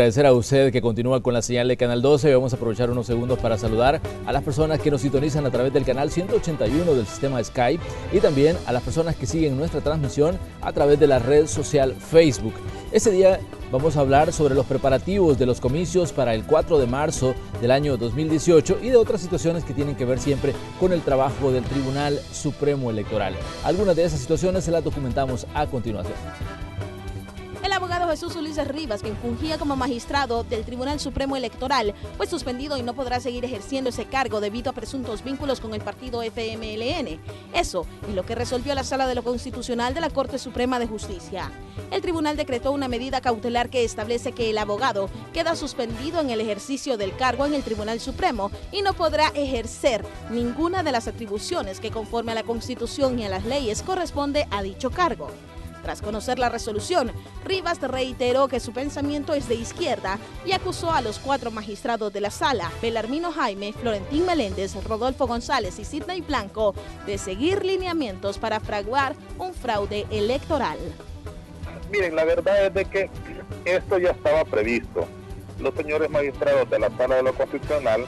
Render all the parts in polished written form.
Agradecer a usted que continúa con la señal de Canal 12. Vamos a aprovechar unos segundos para saludar a las personas que nos sintonizan a través del canal 181 del sistema Skype y también a las personas que siguen nuestra transmisión a través de la red social Facebook. Este día vamos a hablar sobre los preparativos de los comicios para el 4 de marzo del año 2018 y de otras situaciones que tienen que ver siempre con el trabajo del Tribunal Supremo Electoral. Algunas de esas situaciones se las documentamos a continuación. El abogado Jesús Ulises Rivas, quien fungía como magistrado del Tribunal Supremo Electoral, fue suspendido y no podrá seguir ejerciendo ese cargo debido a presuntos vínculos con el partido FMLN. Eso y lo que resolvió la Sala de lo Constitucional de la Corte Suprema de Justicia. El tribunal decretó una medida cautelar que establece que el abogado queda suspendido en el ejercicio del cargo en el Tribunal Supremo y no podrá ejercer ninguna de las atribuciones que conforme a la Constitución y a las leyes corresponde a dicho cargo. Tras conocer la resolución, Rivas reiteró que su pensamiento es de izquierda y acusó a los 4 magistrados de la sala, Belarmino Jaime, Florentín Meléndez, Rodolfo González y Sidney Blanco, de seguir lineamientos para fraguar un fraude electoral. Miren, la verdad es de que esto ya estaba previsto. Los señores magistrados de la Sala de lo Constitucional,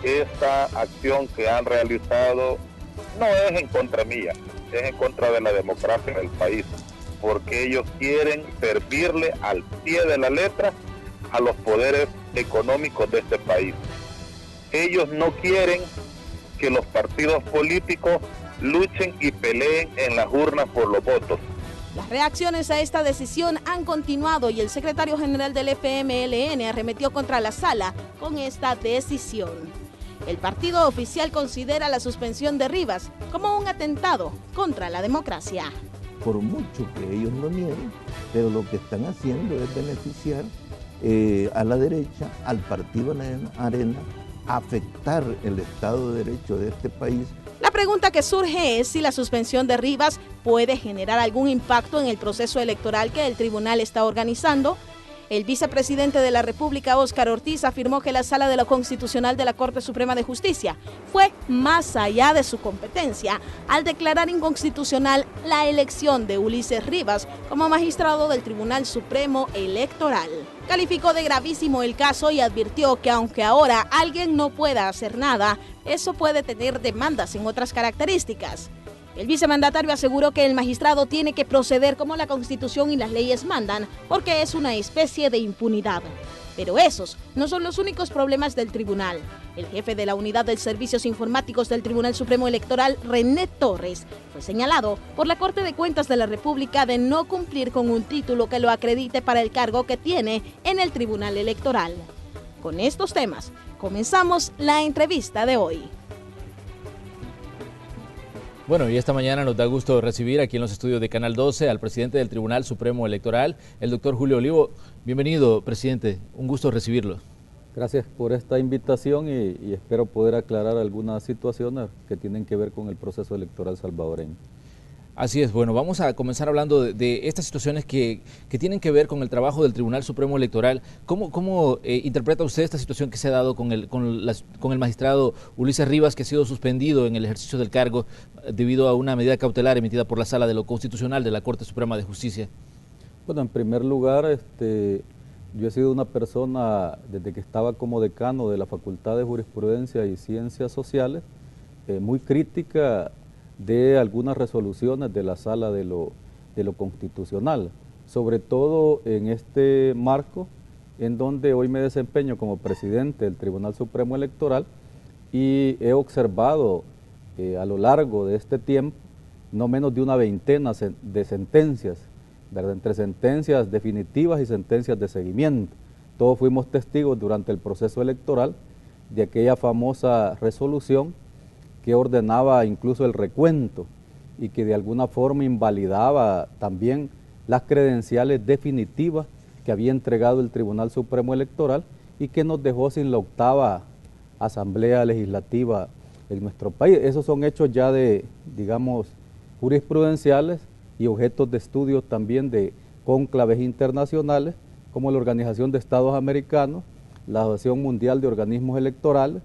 esta acción que han realizado no es en contra mía, es en contra de la democracia del país, porque ellos quieren servirle al pie de la letra a los poderes económicos de este país. Ellos no quieren que los partidos políticos luchen y peleen en las urnas por los votos. Las reacciones a esta decisión han continuado y el secretario general del FMLN arremetió contra la sala con esta decisión. El partido oficial considera la suspensión de Rivas como un atentado contra la democracia. Por mucho que ellos lo nieguen, pero lo que están haciendo es beneficiar a la derecha, al partido Arena, afectar el Estado de Derecho de este país. La pregunta que surge es si la suspensión de Rivas puede generar algún impacto en el proceso electoral que el tribunal está organizando. El vicepresidente de la República, Óscar Ortiz, afirmó que la Sala de lo Constitucional de la Corte Suprema de Justicia fue más allá de su competencia al declarar inconstitucional la elección de Ulises Rivas como magistrado del Tribunal Supremo Electoral. Calificó de gravísimo el caso y advirtió que aunque ahora alguien no pueda hacer nada, eso puede tener demandas en otras características. El vicemandatario aseguró que el magistrado tiene que proceder como la Constitución y las leyes mandan, porque es una especie de impunidad. Pero esos no son los únicos problemas del tribunal. El jefe de la Unidad de Servicios Informáticos del Tribunal Supremo Electoral, René Torres, fue señalado por la Corte de Cuentas de la República de no cumplir con un título que lo acredite para el cargo que tiene en el Tribunal Electoral. Con estos temas, comenzamos la entrevista de hoy. Bueno, y esta mañana nos da gusto recibir aquí en los estudios de Canal 12 al presidente del Tribunal Supremo Electoral, el doctor Julio Olivo. Bienvenido, presidente. Un gusto recibirlo. Gracias por esta invitación y espero poder aclarar algunas situaciones que tienen que ver con el proceso electoral salvadoreño. Así es, bueno, vamos a comenzar hablando de estas situaciones que tienen que ver con el trabajo del Tribunal Supremo Electoral. ¿Cómo interpreta usted esta situación que se ha dado con el magistrado Ulises Rivas, que ha sido suspendido en el ejercicio del cargo debido a una medida cautelar emitida por la Sala de lo Constitucional de la Corte Suprema de Justicia? Bueno, en primer lugar, yo he sido una persona, desde que estaba como decano de la Facultad de Jurisprudencia y Ciencias Sociales, muy crítica de algunas resoluciones de la Sala de lo Constitucional, sobre todo en este marco en donde hoy me desempeño como presidente del Tribunal Supremo Electoral y he observado a lo largo de este tiempo no menos de una veintena de sentencias, ¿verdad?, entre sentencias definitivas y sentencias de seguimiento. Todos fuimos testigos durante el proceso electoral de aquella famosa resolución que ordenaba incluso el recuento y que de alguna forma invalidaba también las credenciales definitivas que había entregado el Tribunal Supremo Electoral y que nos dejó sin la 8ª Asamblea Legislativa en nuestro país. Esos son hechos ya de, digamos, jurisprudenciales y objetos de estudio también de cónclaves internacionales como la Organización de Estados Americanos, la Asociación Mundial de Organismos Electorales,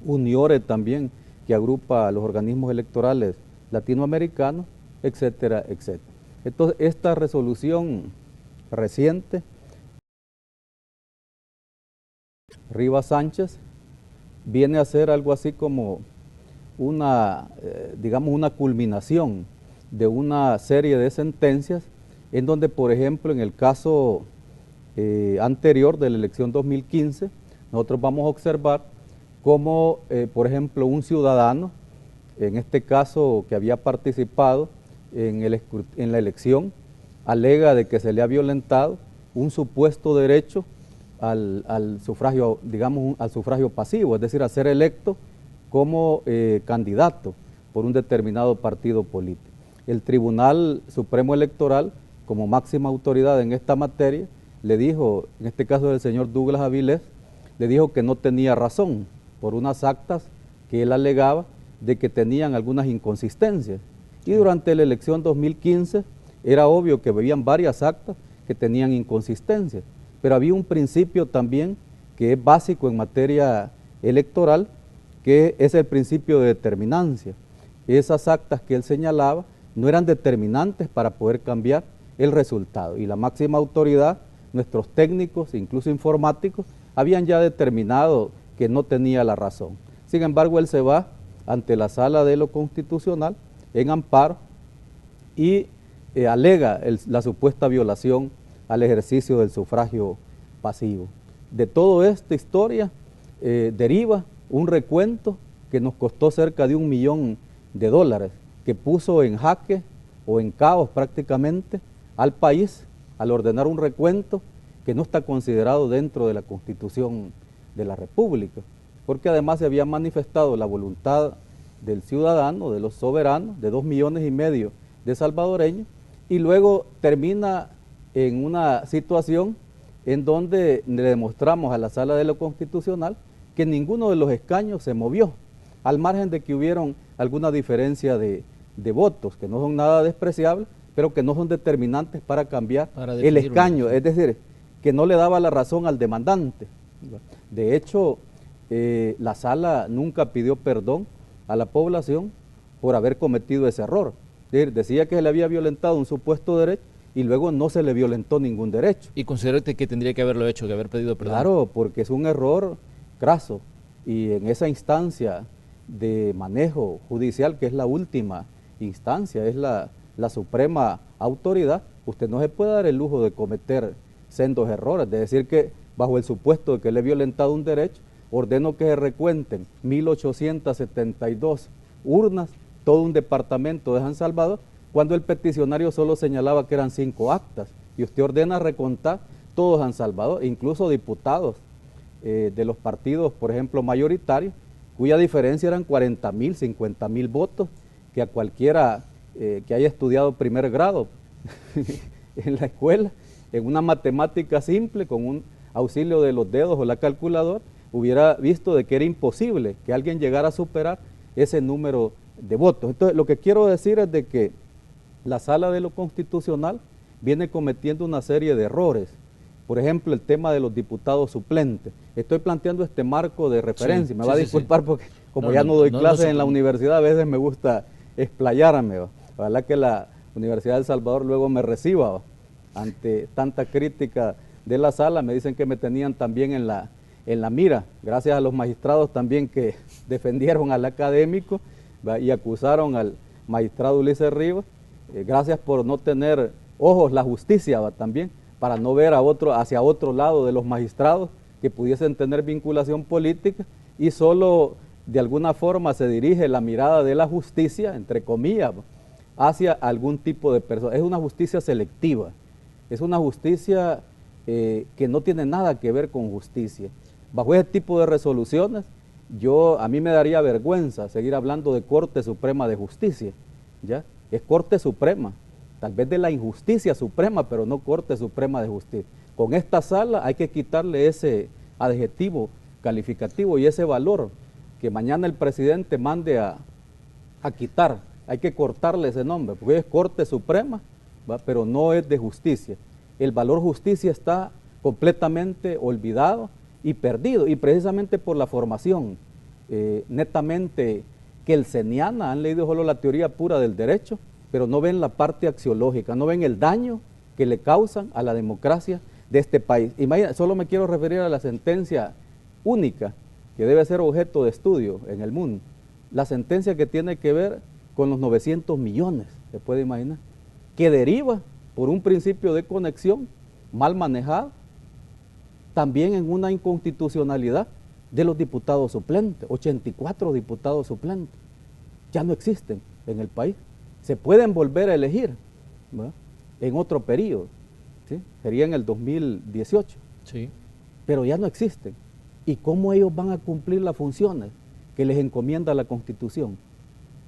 UNIORE también, que agrupa a los organismos electorales latinoamericanos, etcétera, etcétera. Entonces, esta resolución reciente Rivas Sánchez viene a ser algo así como una, digamos, una culminación de una serie de sentencias en donde, por ejemplo, en el caso anterior de la elección 2015, nosotros vamos a observar cómo, por ejemplo, un ciudadano, en este caso que había participado en la elección, alega de que se le ha violentado un supuesto derecho al sufragio, digamos, al sufragio pasivo, es decir, a ser electo como candidato por un determinado partido político. El Tribunal Supremo Electoral, como máxima autoridad en esta materia, le dijo, en este caso del señor Douglas Avilés, le dijo que no tenía razón por unas actas que él alegaba de que tenían algunas inconsistencias. Y durante la elección 2015 era obvio que habían varias actas que tenían inconsistencias, pero había un principio también que es básico en materia electoral, que es el principio de determinancia. Esas actas que él señalaba no eran determinantes para poder cambiar el resultado, y la máxima autoridad, nuestros técnicos, incluso informáticos, habían ya determinado que no tenía la razón. Sin embargo, él se va ante la Sala de lo Constitucional en amparo y alega la supuesta violación al ejercicio del sufragio pasivo. De toda esta historia deriva un recuento que nos costó cerca de $1 millón, que puso en jaque o en caos prácticamente al país al ordenar un recuento que no está considerado dentro de la Constitución de la República, porque además se había manifestado la voluntad del ciudadano, de los soberanos, de 2,5 millones de salvadoreños, y luego termina en una situación en donde le demostramos a la Sala de lo Constitucional que ninguno de los escaños se movió, al margen de que hubieron alguna diferencia de votos, que no son nada despreciables, pero que no son determinantes para cambiar el escaño, es decir, que no le daba la razón al demandante. De hecho, la Sala nunca pidió perdón a la población por haber cometido ese error. Es decir, decía que se le había violentado un supuesto derecho y luego no se le violentó ningún derecho. ¿Y considera usted que tendría que haberlo hecho, que haber pedido perdón? Claro, porque es un error craso, y en esa instancia de manejo judicial, que es la última instancia, es la suprema autoridad, usted no se puede dar el lujo de cometer sendos errores, de decir que bajo el supuesto de que le he violentado un derecho, ordeno que se recuenten 1.872 urnas, todo un departamento de San Salvador, cuando el peticionario solo señalaba que eran 5 actas, y usted ordena recontar todo San Salvador, incluso diputados de los partidos, por ejemplo, mayoritarios, cuya diferencia eran 40,000, 50,000 votos, que a cualquiera que haya estudiado primer grado en la escuela, en una matemática simple, con un auxilio de los dedos o la calculadora, hubiera visto de que era imposible que alguien llegara a superar ese número de votos. Entonces, lo que quiero decir es de que la Sala de lo Constitucional viene cometiendo una serie de errores. Por ejemplo, el tema de los diputados suplentes. Estoy planteando este marco de referencia. Me va a disculpar porque como ya no doy clases en la universidad, a veces me gusta explayarme. Ojalá que la Universidad de El Salvador luego me reciba ante tanta crítica de la Sala. Me dicen que me tenían también en la mira, gracias a los magistrados también que defendieron al académico y acusaron al magistrado Ulises Rivas. Gracias por no tener ojos la justicia también, para no ver hacia otro lado de los magistrados que pudiesen tener vinculación política, y solo de alguna forma se dirige la mirada de la justicia, entre comillas, hacia algún tipo de persona. Es una justicia selectiva, es una justicia que no tiene nada que ver con justicia. Bajo ese tipo de resoluciones, a mí me daría vergüenza seguir hablando de Corte Suprema de Justicia, ¿ya? Es Corte Suprema, tal vez de la injusticia suprema, pero no Corte Suprema de Justicia. Con esta Sala hay que quitarle ese adjetivo calificativo y ese valor que mañana el presidente mande a quitar. Hay que cortarle ese nombre, porque es Corte Suprema, ¿va? Pero no es de justicia. El valor justicia está completamente olvidado y perdido, y precisamente por la formación netamente kelseniana. Han leído solo la teoría pura del derecho, pero no ven la parte axiológica, no ven el daño que le causan a la democracia de este país. Imagina, solo me quiero referir a la sentencia única que debe ser objeto de estudio en el mundo. La sentencia que tiene que ver con los 900 millones, se puede imaginar, que deriva por un principio de conexión mal manejado, también en una inconstitucionalidad de los diputados suplentes, 84 diputados suplentes, ya no existen en el país. Se pueden volver a elegir, ¿verdad?, en otro periodo, ¿sí? Sería en el 2018, Sí. pero ya no existen. ¿Y cómo ellos van a cumplir las funciones que les encomienda la Constitución?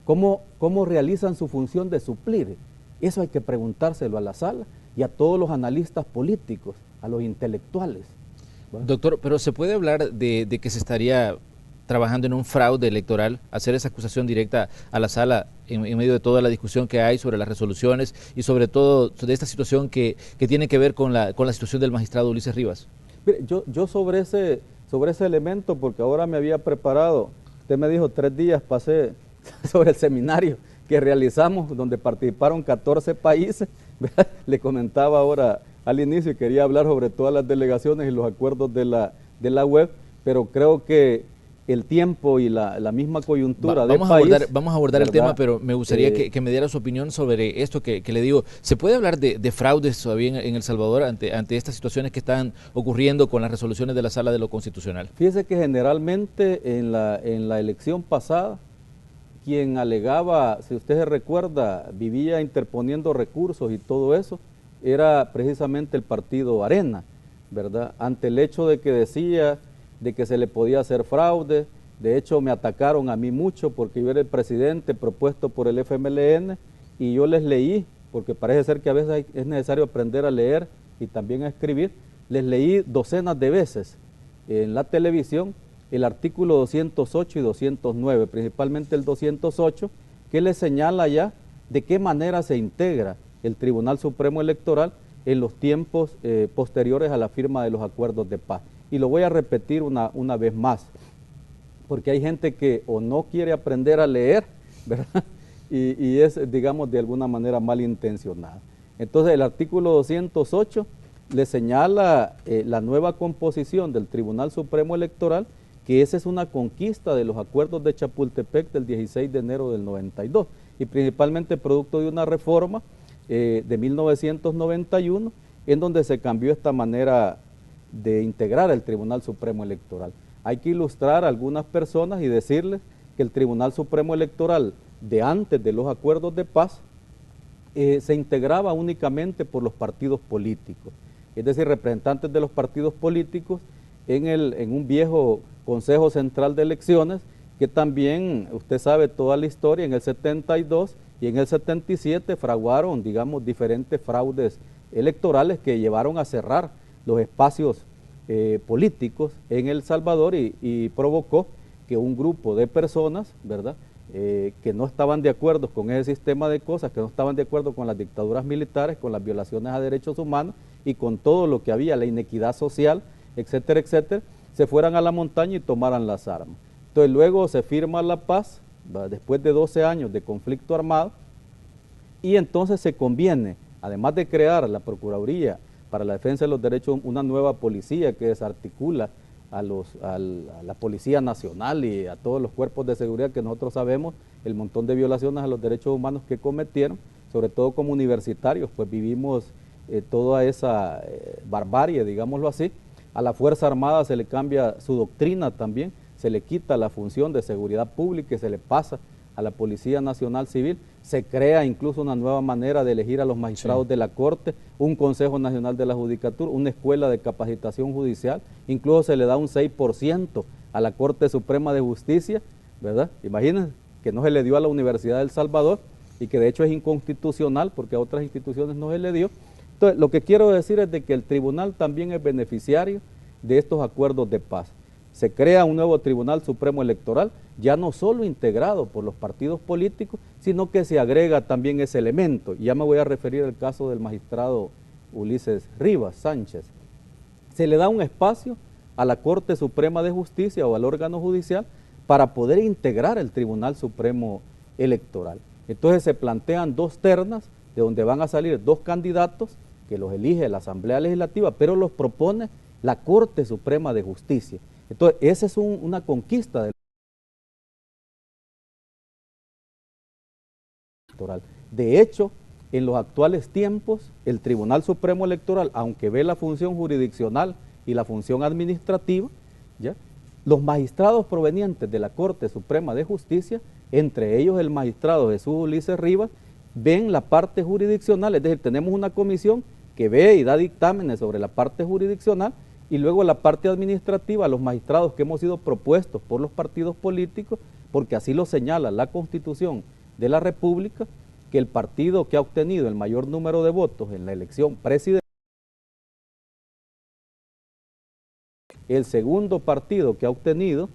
¿Cómo realizan su función de suplir? Eso hay que preguntárselo a la sala y a todos los analistas políticos, a los intelectuales. ¿Va? Doctor, pero ¿se puede hablar de que se estaría trabajando en un fraude electoral, hacer esa acusación directa a la sala en medio de toda la discusión que hay sobre las resoluciones y sobre todo de esta situación que tiene que ver con la situación del magistrado Ulises Rivas? Mire, yo sobre ese elemento, porque ahora me había preparado, usted me dijo 3 días, pasé sobre el seminario que realizamos, donde participaron 14 países, ¿verdad? Le comentaba ahora al inicio y quería hablar sobre todas las delegaciones y los acuerdos de la web, pero creo que el tiempo y la misma coyuntura del país... Vamos a abordar el ¿verdad? tema, pero me gustaría que me diera su opinión sobre esto que le digo. ¿Se puede hablar de fraudes todavía en El Salvador ante estas situaciones que están ocurriendo con las resoluciones de la Sala de lo Constitucional? Fíjese que generalmente en la elección pasada, quien alegaba, si usted se recuerda, vivía interponiendo recursos y todo eso, era precisamente el partido Arena, ¿verdad? Ante el hecho de que decía de que se le podía hacer fraude. De hecho me atacaron a mí mucho porque yo era el presidente propuesto por el FMLN y yo les leí, porque parece ser que a veces es necesario aprender a leer y también a escribir, les leí docenas de veces en la televisión el artículo 208 y 209, principalmente el 208, que les señala ya de qué manera se integra el Tribunal Supremo Electoral en los tiempos posteriores a la firma de los acuerdos de paz. Y lo voy a repetir una vez más, porque hay gente que o no quiere aprender a leer, ¿verdad? Y es, digamos, de alguna manera malintencionada. Entonces, el artículo 208 le señala la nueva composición del Tribunal Supremo Electoral, que esa es una conquista de los acuerdos de Chapultepec del 16 de enero del 92, y principalmente producto de una reforma de 1991, en donde se cambió esta manera de integrar el Tribunal Supremo Electoral. Hay que ilustrar a algunas personas y decirles que el Tribunal Supremo Electoral de antes de los acuerdos de paz se integraba únicamente por los partidos políticos, es decir, representantes de los partidos políticos en un viejo Consejo Central de Elecciones, que también, usted sabe toda la historia, en el 72 y en el 77 fraguaron, digamos, diferentes fraudes electorales que llevaron a cerrar los espacios políticos en El Salvador y provocó que un grupo de personas, ¿verdad?, que no estaban de acuerdo con ese sistema de cosas, que no estaban de acuerdo con las dictaduras militares, con las violaciones a derechos humanos y con todo lo que había, la inequidad social, etcétera, etcétera, se fueran a la montaña y tomaran las armas. Entonces luego se firma la paz, ¿verdad?, después de 12 años de conflicto armado, y entonces se conviene, además de crear la Procuraduría para la Defensa de los Derechos, una nueva policía que desarticula a la Policía Nacional y a todos los cuerpos de seguridad, que nosotros sabemos el montón de violaciones a los derechos humanos que cometieron, sobre todo como universitarios, pues vivimos toda esa barbarie, digámoslo así. A la Fuerza Armada se le cambia su doctrina también, se le quita la función de seguridad pública y se le pasa a la Policía Nacional Civil, se crea incluso una nueva manera de elegir a los magistrados de la Corte, un Consejo Nacional de la Judicatura, una escuela de capacitación judicial, incluso se le da un 6% a la Corte Suprema de Justicia, ¿verdad? Imagínense que no se le dio a la Universidad de El Salvador y que de hecho es inconstitucional porque a otras instituciones no se le dio. Entonces, lo que quiero decir es de que el tribunal también es beneficiario de estos acuerdos de paz. Se crea un nuevo Tribunal Supremo Electoral, ya no solo integrado por los partidos políticos, sino que se agrega también ese elemento. Y ya me voy a referir al caso del magistrado Ulises Rivas Sánchez. Se le da un espacio a la Corte Suprema de Justicia o al órgano judicial para poder integrar el Tribunal Supremo Electoral. Entonces se plantean 2 ternas de donde van a salir 2 candidatos que los elige la Asamblea Legislativa, pero los propone la Corte Suprema de Justicia. Entonces, esa es una conquista del electoral. De hecho, en los actuales tiempos, el Tribunal Supremo Electoral, aunque ve la función jurisdiccional y la función administrativa, ¿ya?, los magistrados provenientes de la Corte Suprema de Justicia, entre ellos el magistrado Jesús Ulises Rivas, ven la parte jurisdiccional, es decir, tenemos una comisión que ve y da dictámenes sobre la parte jurisdiccional, y luego la parte administrativa, los magistrados que hemos sido propuestos por los partidos políticos, porque así lo señala la Constitución de la República, que el partido que ha obtenido el mayor número de votos en la elección presidencial, el segundo partido que ha obtenido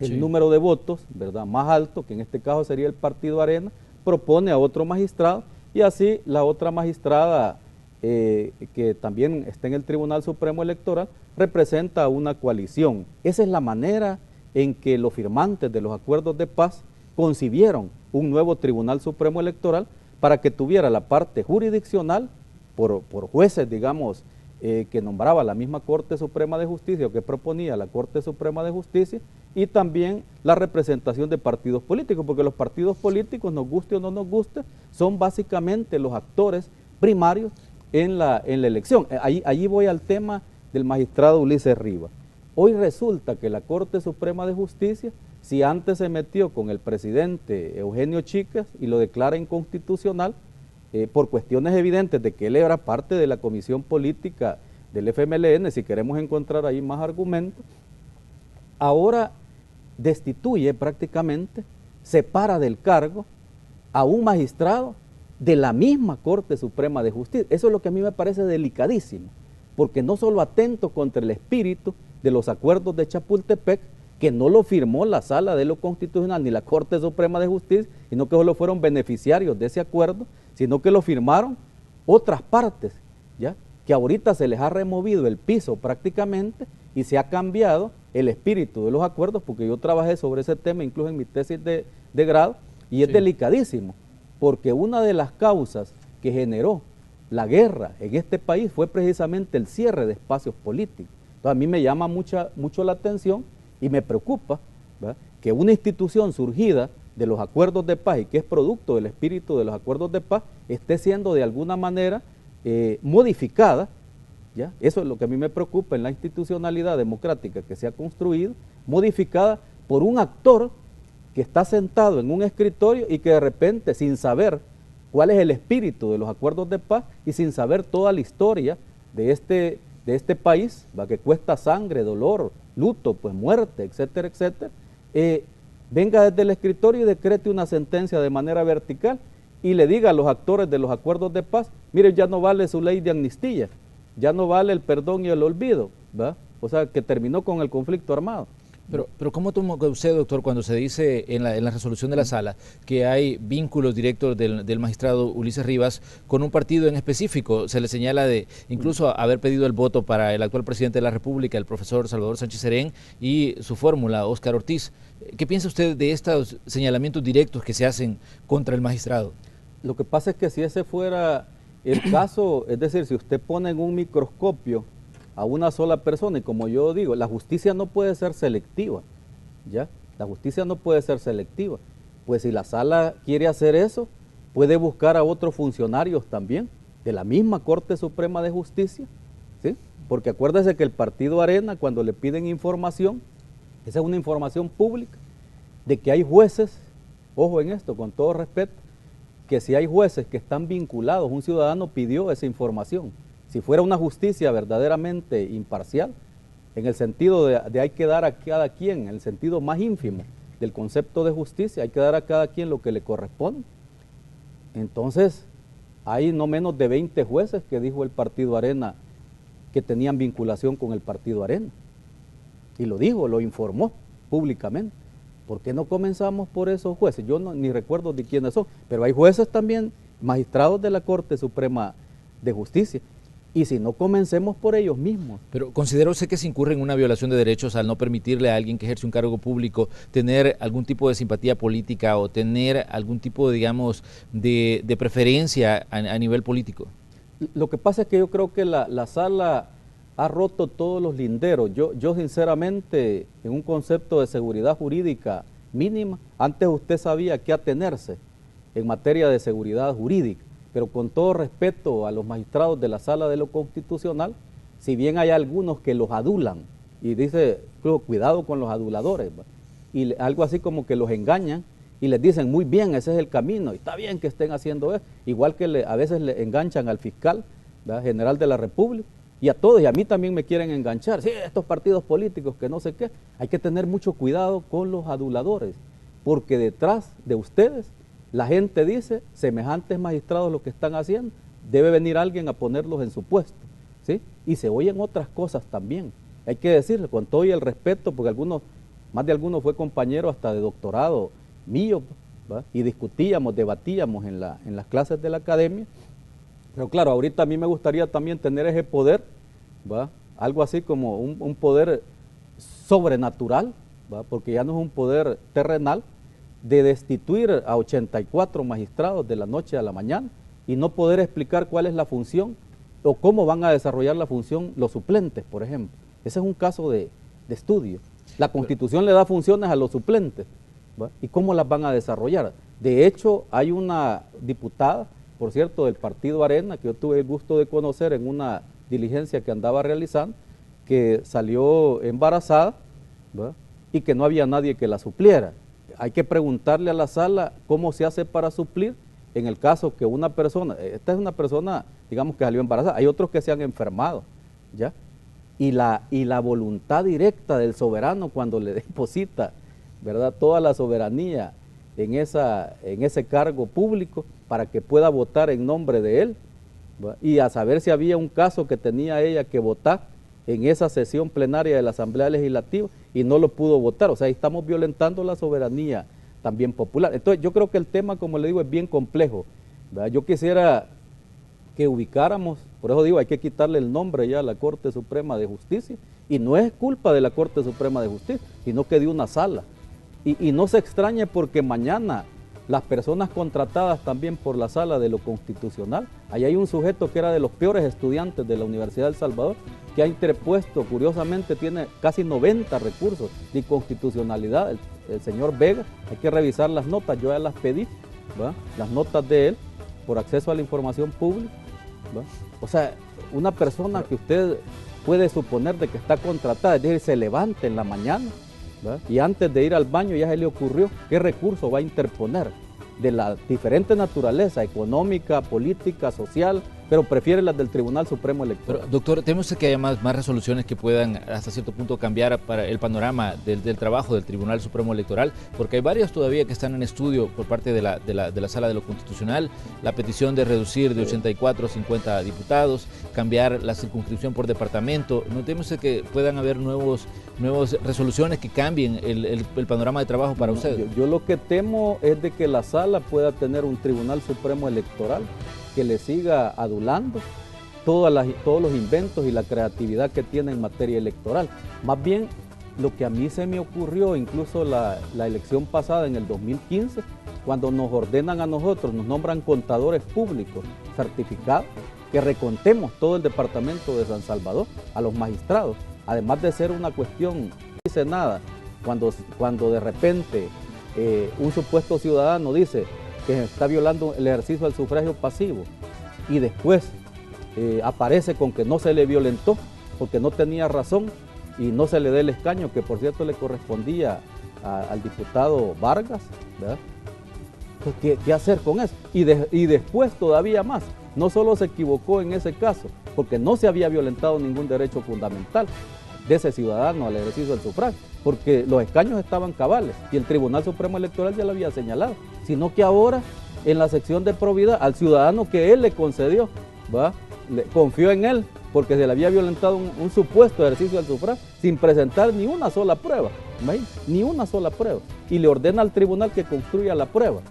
el número de votos, ¿verdad?, más alto, que en este caso sería el Partido Arena, propone a otro magistrado, y así la otra magistrada que también está en el Tribunal Supremo Electoral representa a una coalición. Esa es la manera en que los firmantes de los acuerdos de paz concibieron un nuevo Tribunal Supremo Electoral para que tuviera la parte jurisdiccional por jueces, digamos, que nombraba la misma Corte Suprema de Justicia o que proponía la Corte Suprema de Justicia, y también la representación de partidos políticos, porque los partidos políticos, nos guste o no nos guste, son básicamente los actores primarios en la elección. Allí voy al tema del magistrado Ulises Rivas. Hoy resulta que la Corte Suprema de Justicia, si antes se metió con el presidente Eugenio Chicas y lo declara inconstitucional, por cuestiones evidentes de que él era parte de la comisión política del FMLN, si queremos encontrar ahí más argumentos, ahora destituye prácticamente, separa del cargo a un magistrado de la misma Corte Suprema de Justicia. Eso es lo que a mí me parece delicadísimo, porque no solo atento contra el espíritu de los acuerdos de Chapultepec, que no lo firmó la Sala de lo Constitucional ni la Corte Suprema de Justicia, sino que solo fueron beneficiarios de ese acuerdo, sino que lo firmaron otras partes, ¿ya?, que ahorita se les ha removido el piso prácticamente y se ha cambiado el espíritu de los acuerdos, porque yo trabajé sobre ese tema incluso en mi tesis de grado, y es delicadísimo, porque una de las causas que generó la guerra en este país fue precisamente el cierre de espacios políticos. Entonces a mí me llama mucho la atención y me preocupa, ¿verdad?, que una institución surgida de los acuerdos de paz y que es producto del espíritu de los acuerdos de paz esté siendo de alguna manera modificada, ¿ya? Eso es lo que a mí me preocupa en la institucionalidad democrática que se ha construido, modificada por un actor que está sentado en un escritorio y que de repente, sin saber cuál es el espíritu de los acuerdos de paz y sin saber toda la historia de este país, ¿va?, que cuesta sangre, dolor, luto, pues muerte, etcétera, etcétera, venga desde el escritorio y decrete una sentencia de manera vertical y le diga a los actores de los acuerdos de paz, miren, ya no vale su ley de amnistía, ya no vale el perdón y el olvido, ¿verdad? O sea, que terminó con el conflicto armado. Pero ¿cómo toma usted, doctor, cuando se dice en la resolución de la sala que hay vínculos directos del magistrado Ulises Rivas con un partido en específico? Se le señala de incluso haber pedido el voto para el actual presidente de la República, el profesor Salvador Sánchez Serén, y su fórmula, Óscar Ortiz. ¿Qué piensa usted de estos señalamientos directos que se hacen contra el magistrado? Lo que pasa es que si ese fuera el caso, es decir, si usted pone en un microscopio a una sola persona, y como yo digo, la justicia no puede ser selectiva, ¿ya? La justicia no puede ser selectiva. Pues si la sala quiere hacer eso, puede buscar a otros funcionarios también, de la misma Corte Suprema de Justicia, ¿sí? Porque acuérdese que el Partido Arena, cuando le piden información, esa es una información pública, de que hay jueces, ojo en esto, con todo respeto, que si hay jueces que están vinculados, un ciudadano pidió esa información. Si fuera una justicia verdaderamente imparcial, en el sentido de hay que dar a cada quien, en el sentido más ínfimo del concepto de justicia, hay que dar a cada quien lo que le corresponde. Entonces, hay no menos de 20 jueces que dijo el Partido Arena que tenían vinculación con el Partido Arena. Y lo dijo, lo informó públicamente. ¿Por qué no comenzamos por esos jueces? Yo ni recuerdo de quiénes son, pero hay jueces también, magistrados de la Corte Suprema de Justicia. Y si no, comencemos por ellos mismos. Pero ¿considera usted que se incurre en una violación de derechos al no permitirle a alguien que ejerce un cargo público tener algún tipo de simpatía política o tener algún tipo, digamos, de preferencia a nivel político? Lo que pasa es que yo creo que la sala ha roto todos los linderos. Yo sinceramente, en un concepto de seguridad jurídica mínima, antes usted sabía qué atenerse en materia de seguridad jurídica, pero con todo respeto a los magistrados de la Sala de lo Constitucional, si bien hay algunos que los adulan, y dice, cuidado con los aduladores, ¿va? Y algo así como que los engañan y les dicen, muy bien, ese es el camino, y está bien que estén haciendo eso, igual que a veces le enganchan al fiscal, ¿verdad?, general de la República, y a todos, y a mí también me quieren enganchar, sí, estos partidos políticos que no sé qué, hay que tener mucho cuidado con los aduladores, porque detrás de ustedes, la gente dice, semejantes magistrados lo que están haciendo, debe venir alguien a ponerlos en su puesto, ¿sí? Y se oyen otras cosas también, hay que decirle, con todo y el respeto, porque más de algunos fue compañero hasta de doctorado mío, ¿va? Y discutíamos, debatíamos en las clases de la academia, pero claro, ahorita a mí me gustaría también tener ese poder, ¿va? Algo así como un poder sobrenatural, ¿va? Porque ya no es un poder terrenal, de destituir a 84 magistrados de la noche a la mañana y no poder explicar cuál es la función o cómo van a desarrollar la función los suplentes, por ejemplo. Ese es un caso de estudio. La Constitución le da funciones a los suplentes, ¿va? ¿Y cómo las van a desarrollar? De hecho, hay una diputada, por cierto, del Partido Arena, que yo tuve el gusto de conocer en una diligencia que andaba realizando, que salió embarazada, ¿va? Y que no había nadie que la supliera. Hay que preguntarle a la sala cómo se hace para suplir en el caso que una persona, esta es una persona, digamos, que salió embarazada, hay otros que se han enfermado, ¿ya? Y la voluntad directa del soberano cuando le deposita, ¿verdad?, toda la soberanía en ese cargo público para que pueda votar en nombre de él, ¿va? Y a saber si había un caso que tenía ella que votar en esa sesión plenaria de la Asamblea Legislativa y no lo pudo votar, o sea, estamos violentando la soberanía también popular. Entonces yo creo que el tema, como le digo, es bien complejo, ¿verdad? Yo quisiera que ubicáramos, por eso digo, hay que quitarle el nombre ya a la Corte Suprema de Justicia, y no es culpa de la Corte Suprema de Justicia, sino que de una sala. Y no se extrañe porque mañana las personas contratadas también por la Sala de lo Constitucional, ahí hay un sujeto que era de los peores estudiantes de la Universidad de El Salvador, que ha interpuesto, curiosamente tiene casi 90 recursos de inconstitucionalidad, el señor Vega, hay que revisar las notas, yo ya las pedí, ¿va?, las notas de él, por acceso a la información pública, ¿va? O sea, una persona que usted puede suponer de que está contratada, es decir, se levanta en la mañana, ¿va?, y antes de ir al baño ya se le ocurrió qué recurso va a interponer de la diferente naturaleza económica, política, social, pero prefiere las del Tribunal Supremo Electoral. Pero, doctor, tenemos que haya más resoluciones que puedan hasta cierto punto cambiar para el panorama del trabajo del Tribunal Supremo Electoral, porque hay varios todavía que están en estudio por parte de la Sala de lo Constitucional, la petición de reducir de 84 a 50 diputados, cambiar la circunscripción por departamento. No tenemos que puedan haber nuevas resoluciones que cambien el panorama de trabajo para ustedes. Yo lo que temo es de que la Sala pueda tener un Tribunal Supremo Electoral que le siga adulando todos los inventos y la creatividad que tiene en materia electoral. Más bien, lo que a mí se me ocurrió, incluso la elección pasada en el 2015, cuando nos ordenan a nosotros, nos nombran contadores públicos certificados, que recontemos todo el departamento de San Salvador a los magistrados, además de ser una cuestión, no dice nada, cuando de repente un supuesto ciudadano dice que está violando el ejercicio del sufragio pasivo y después aparece con que no se le violentó porque no tenía razón y no se le dé el escaño, que por cierto le correspondía al diputado Vargas, ¿verdad? Pues, ¿qué hacer con eso? Y después todavía más, no solo se equivocó en ese caso, porque no se había violentado ningún derecho fundamental de ese ciudadano al ejercicio del sufragio, porque los escaños estaban cabales y el Tribunal Supremo Electoral ya lo había señalado, sino que ahora en la sección de probidad al ciudadano que él le concedió, ¿va?, confió en él porque se le había violentado un supuesto ejercicio del sufragio sin presentar ni una sola prueba, ni una sola prueba, y le ordena al tribunal que construya la prueba.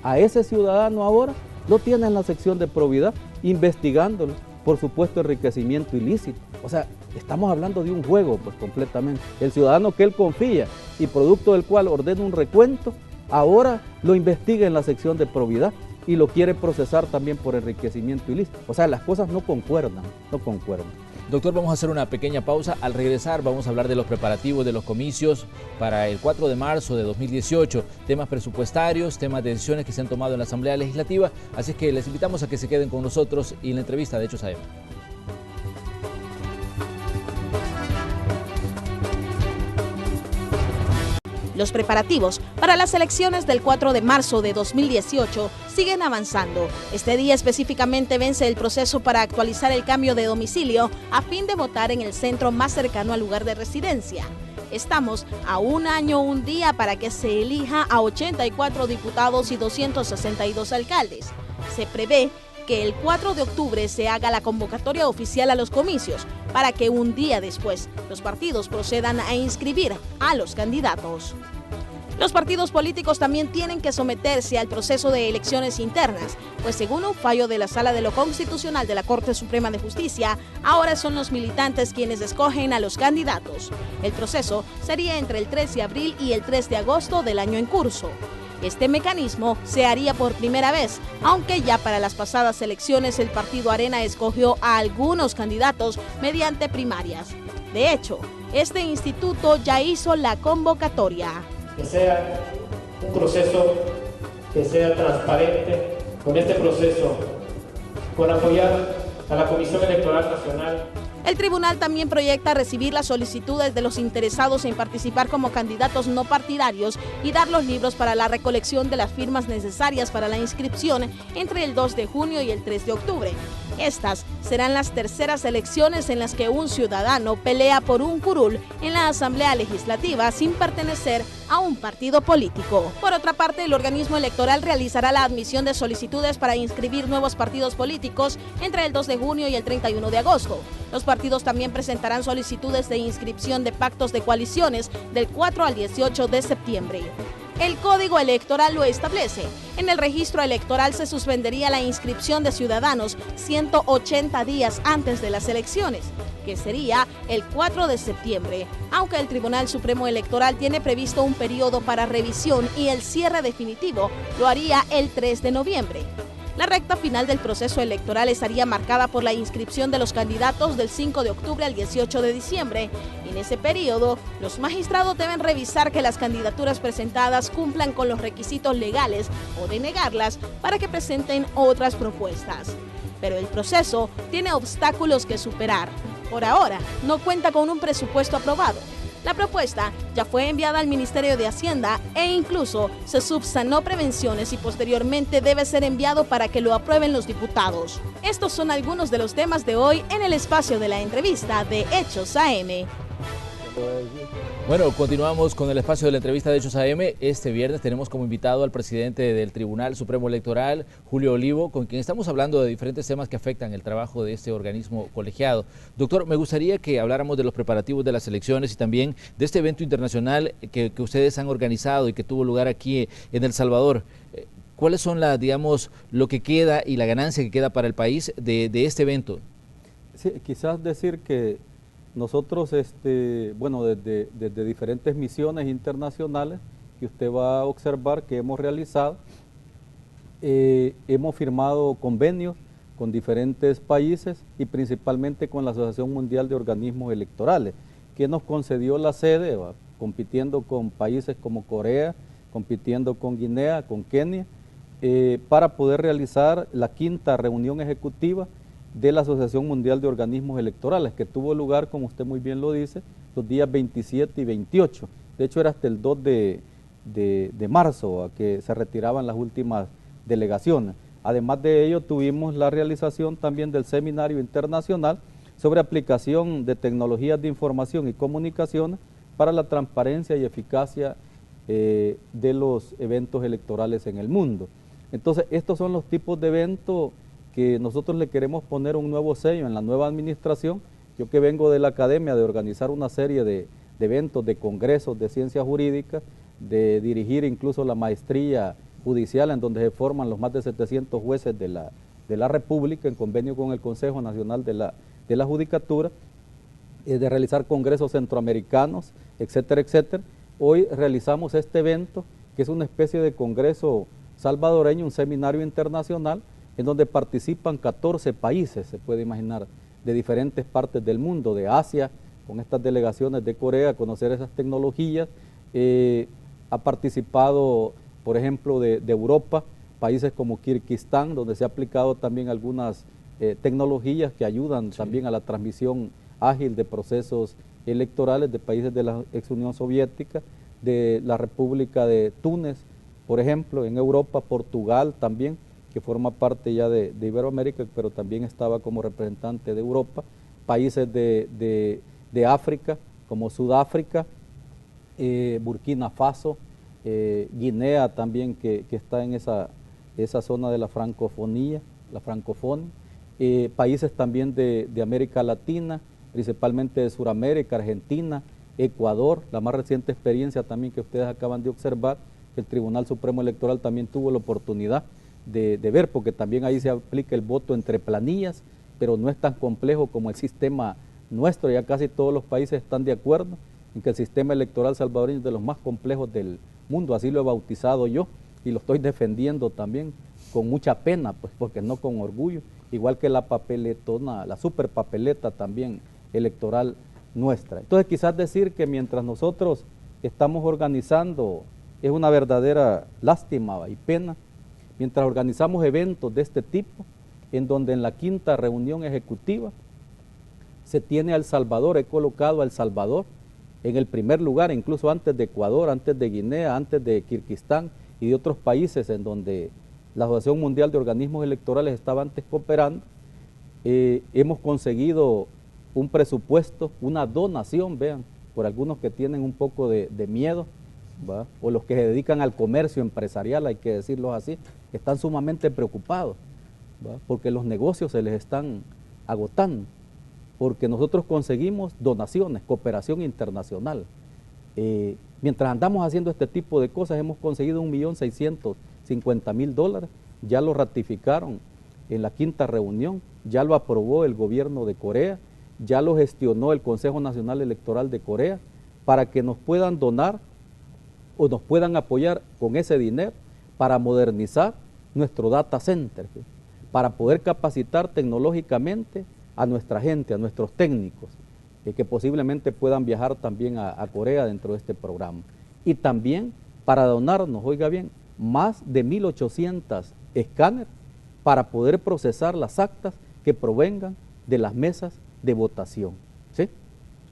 A ese ciudadano ahora lo tiene en la sección de probidad investigándolo por supuesto enriquecimiento ilícito. O sea, estamos hablando de un juego pues completamente. El ciudadano que él confía y producto del cual ordena un recuento, ahora lo investiga en la sección de probidad y lo quiere procesar también por enriquecimiento ilícito. O sea, las cosas no concuerdan, no concuerdan. Doctor, vamos a hacer una pequeña pausa. Al regresar vamos a hablar de los preparativos de los comicios para el 4 de marzo de 2018, temas presupuestarios, temas de decisiones que se han tomado en la Asamblea Legislativa, así que les invitamos a que se queden con nosotros y en la entrevista de Hechos AM. Los preparativos para las elecciones del 4 de marzo de 2018 siguen avanzando. Este día específicamente vence el proceso para actualizar el cambio de domicilio a fin de votar en el centro más cercano al lugar de residencia. Estamos a un año, un día para que se elija a 84 diputados y 262 alcaldes. Se prevé que el 4 de octubre se haga la convocatoria oficial a los comicios para que un día después los partidos procedan a inscribir a los candidatos. Los partidos políticos también tienen que someterse al proceso de elecciones internas, pues según un fallo de la Sala de lo Constitucional de la Corte Suprema de Justicia, ahora son los militantes quienes escogen a los candidatos. El proceso sería entre el 3 de abril y el 3 de agosto del año en curso. Este mecanismo se haría por primera vez, aunque ya para las pasadas elecciones el partido Arena escogió a algunos candidatos mediante primarias. De hecho, este instituto ya hizo la convocatoria. Que sea un proceso que sea transparente, con este proceso, con apoyar a la Comisión Electoral Nacional. El tribunal también proyecta recibir las solicitudes de los interesados en participar como candidatos no partidarios y dar los libros para la recolección de las firmas necesarias para la inscripción entre el 2 de junio y el 3 de octubre. Estas serán las terceras elecciones en las que un ciudadano pelea por un curul en la Asamblea Legislativa sin pertenecer a un partido político. Por otra parte, el organismo electoral realizará la admisión de solicitudes para inscribir nuevos partidos políticos entre el 2 de junio y el 31 de agosto. Los partidos también presentarán solicitudes de inscripción de pactos de coaliciones del 4 al 18 de septiembre. El Código Electoral lo establece. En el registro electoral se suspendería la inscripción de ciudadanos 180 días antes de las elecciones, que sería el 4 de septiembre, aunque el Tribunal Supremo Electoral tiene previsto un periodo para revisión y el cierre definitivo lo haría el 3 de noviembre. La recta final del proceso electoral estaría marcada por la inscripción de los candidatos del 5 de octubre al 18 de diciembre. En ese periodo, los magistrados deben revisar que las candidaturas presentadas cumplan con los requisitos legales o denegarlas para que presenten otras propuestas. Pero el proceso tiene obstáculos que superar. Por ahora, no cuenta con un presupuesto aprobado. La propuesta ya fue enviada al Ministerio de Hacienda e incluso se subsanó prevenciones y posteriormente debe ser enviado para que lo aprueben los diputados. Estos son algunos de los temas de hoy en el espacio de la entrevista de Hechos AM. Bueno, continuamos con el espacio de la entrevista de Hechos AM. Este viernes tenemos como invitado al presidente del Tribunal Supremo Electoral, Julio Olivo, con quien estamos hablando de diferentes temas que afectan el trabajo de este organismo colegiado. Doctor, me gustaría que habláramos de los preparativos de las elecciones y también de este evento internacional que ustedes han organizado y que tuvo lugar aquí en El Salvador. ¿Cuáles son lo que queda y la ganancia que queda para el país de este evento? Sí, quizás decir que nosotros, desde diferentes misiones internacionales que usted va a observar que hemos realizado, hemos firmado convenios con diferentes países y principalmente con la Asociación Mundial de Organismos Electorales, que nos concedió la sede, compitiendo con países como Corea, compitiendo con Guinea, con Kenia, para poder realizar la 5ª reunión ejecutiva de la Asociación Mundial de Organismos Electorales, que tuvo lugar, como usted muy bien lo dice, los días 27 y 28. De hecho, era hasta el 2 de marzo a que se retiraban las últimas delegaciones. Además de ello, tuvimos la realización también del Seminario Internacional sobre aplicación de tecnologías de información y comunicaciones para la transparencia y eficacia de los eventos electorales en el mundo. Entonces, estos son los tipos de eventos que nosotros le queremos poner un nuevo sello en la nueva administración. Yo que vengo de la academia de organizar una serie de eventos, de congresos de ciencias jurídicas, de dirigir incluso la maestría judicial en donde se forman los más de 700 jueces de la República en convenio con el Consejo Nacional de la Judicatura, de realizar congresos centroamericanos, etcétera, etcétera. Hoy realizamos este evento que es una especie de congreso salvadoreño, un seminario internacional, en donde participan 14 países, se puede imaginar, de diferentes partes del mundo, de Asia, con estas delegaciones de Corea, a conocer esas tecnologías. Ha participado, por ejemplo, de Europa, países como Kirguistán, donde se ha aplicado también algunas tecnologías que ayudan también a la transmisión ágil de procesos electorales de países de la ex Unión Soviética, de la República de Túnez, por ejemplo, en Europa, Portugal también, que forma parte ya de Iberoamérica, pero también estaba como representante de Europa, países de África, como Sudáfrica, Burkina Faso, Guinea también, que está en esa zona de la francofonía, países también de América Latina, principalmente de Sudamérica, Argentina, Ecuador, la más reciente experiencia también que ustedes acaban de observar, que el Tribunal Supremo Electoral también tuvo la oportunidad de ver, porque también ahí se aplica el voto entre planillas, pero no es tan complejo como el sistema nuestro. Ya casi todos los países están de acuerdo en que el sistema electoral salvadoreño es de los más complejos del mundo, así lo he bautizado yo y lo estoy defendiendo también con mucha pena, pues, porque no con orgullo, igual que la papeletona, la super papeleta también electoral nuestra. Entonces quizás decir que mientras nosotros estamos organizando, es una verdadera lástima y pena, mientras organizamos eventos de este tipo, en donde en la 5ª reunión ejecutiva se tiene a El Salvador, he colocado a El Salvador en el primer lugar, incluso antes de Ecuador, antes de Guinea, antes de Kirguistán y de otros países en donde la Asociación Mundial de Organismos Electorales estaba antes cooperando. Hemos conseguido un presupuesto, una donación, vean, por algunos que tienen un poco de miedo, ¿va? O los que se dedican al comercio empresarial, hay que decirlo así, están sumamente preocupados, ¿va? Porque los negocios se les están agotando, porque nosotros conseguimos donaciones, cooperación internacional. Mientras andamos haciendo este tipo de cosas, hemos conseguido $1.650.000, ya lo ratificaron en la 5ª reunión, ya lo aprobó el gobierno de Corea, ya lo gestionó el Consejo Nacional Electoral de Corea, para que nos puedan donar o nos puedan apoyar con ese dinero para modernizar nuestro data center, para poder capacitar tecnológicamente a nuestra gente, a nuestros técnicos, que posiblemente puedan viajar también a Corea dentro de este programa. Y también para donarnos, oiga bien, más de 1.800 escáneres para poder procesar las actas que provengan de las mesas de votación, ¿sí?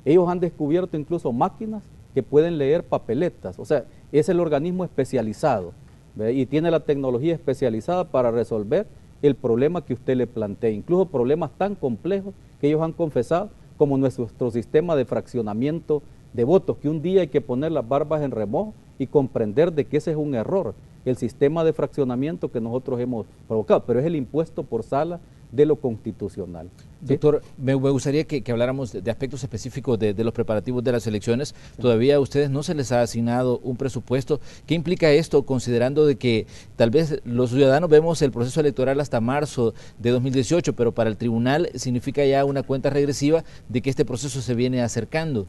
Ellos han descubierto incluso máquinas que pueden leer papeletas, o sea, es el organismo especializado, ¿ve? Y tiene la tecnología especializada para resolver el problema que usted le plantea, incluso problemas tan complejos que ellos han confesado, como nuestro sistema de fraccionamiento de votos, que un día hay que poner las barbas en remojo y comprender de que ese es un error, el sistema de fraccionamiento que nosotros hemos provocado, pero es el impuesto por sala de lo constitucional. Doctor, me gustaría que habláramos de aspectos específicos de los preparativos de las elecciones. Todavía a ustedes no se les ha asignado un presupuesto. ¿Qué implica esto, considerando de que tal vez los ciudadanos vemos el proceso electoral hasta marzo de 2018, pero para el tribunal significa ya una cuenta regresiva de que este proceso se viene acercando?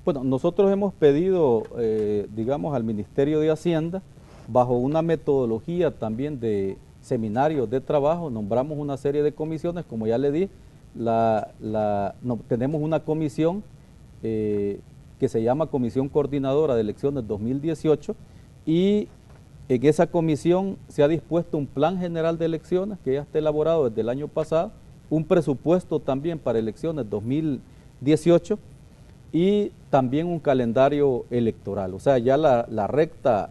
Bueno, nosotros hemos pedido, digamos, al Ministerio de Hacienda, bajo una metodología también de seminarios de trabajo, nombramos una serie de comisiones, como ya le di, tenemos una comisión que se llama Comisión Coordinadora de Elecciones 2018, y en esa comisión se ha dispuesto un plan general de elecciones que ya está elaborado desde el año pasado, un presupuesto también para elecciones 2018 y también un calendario electoral, o sea, ya la recta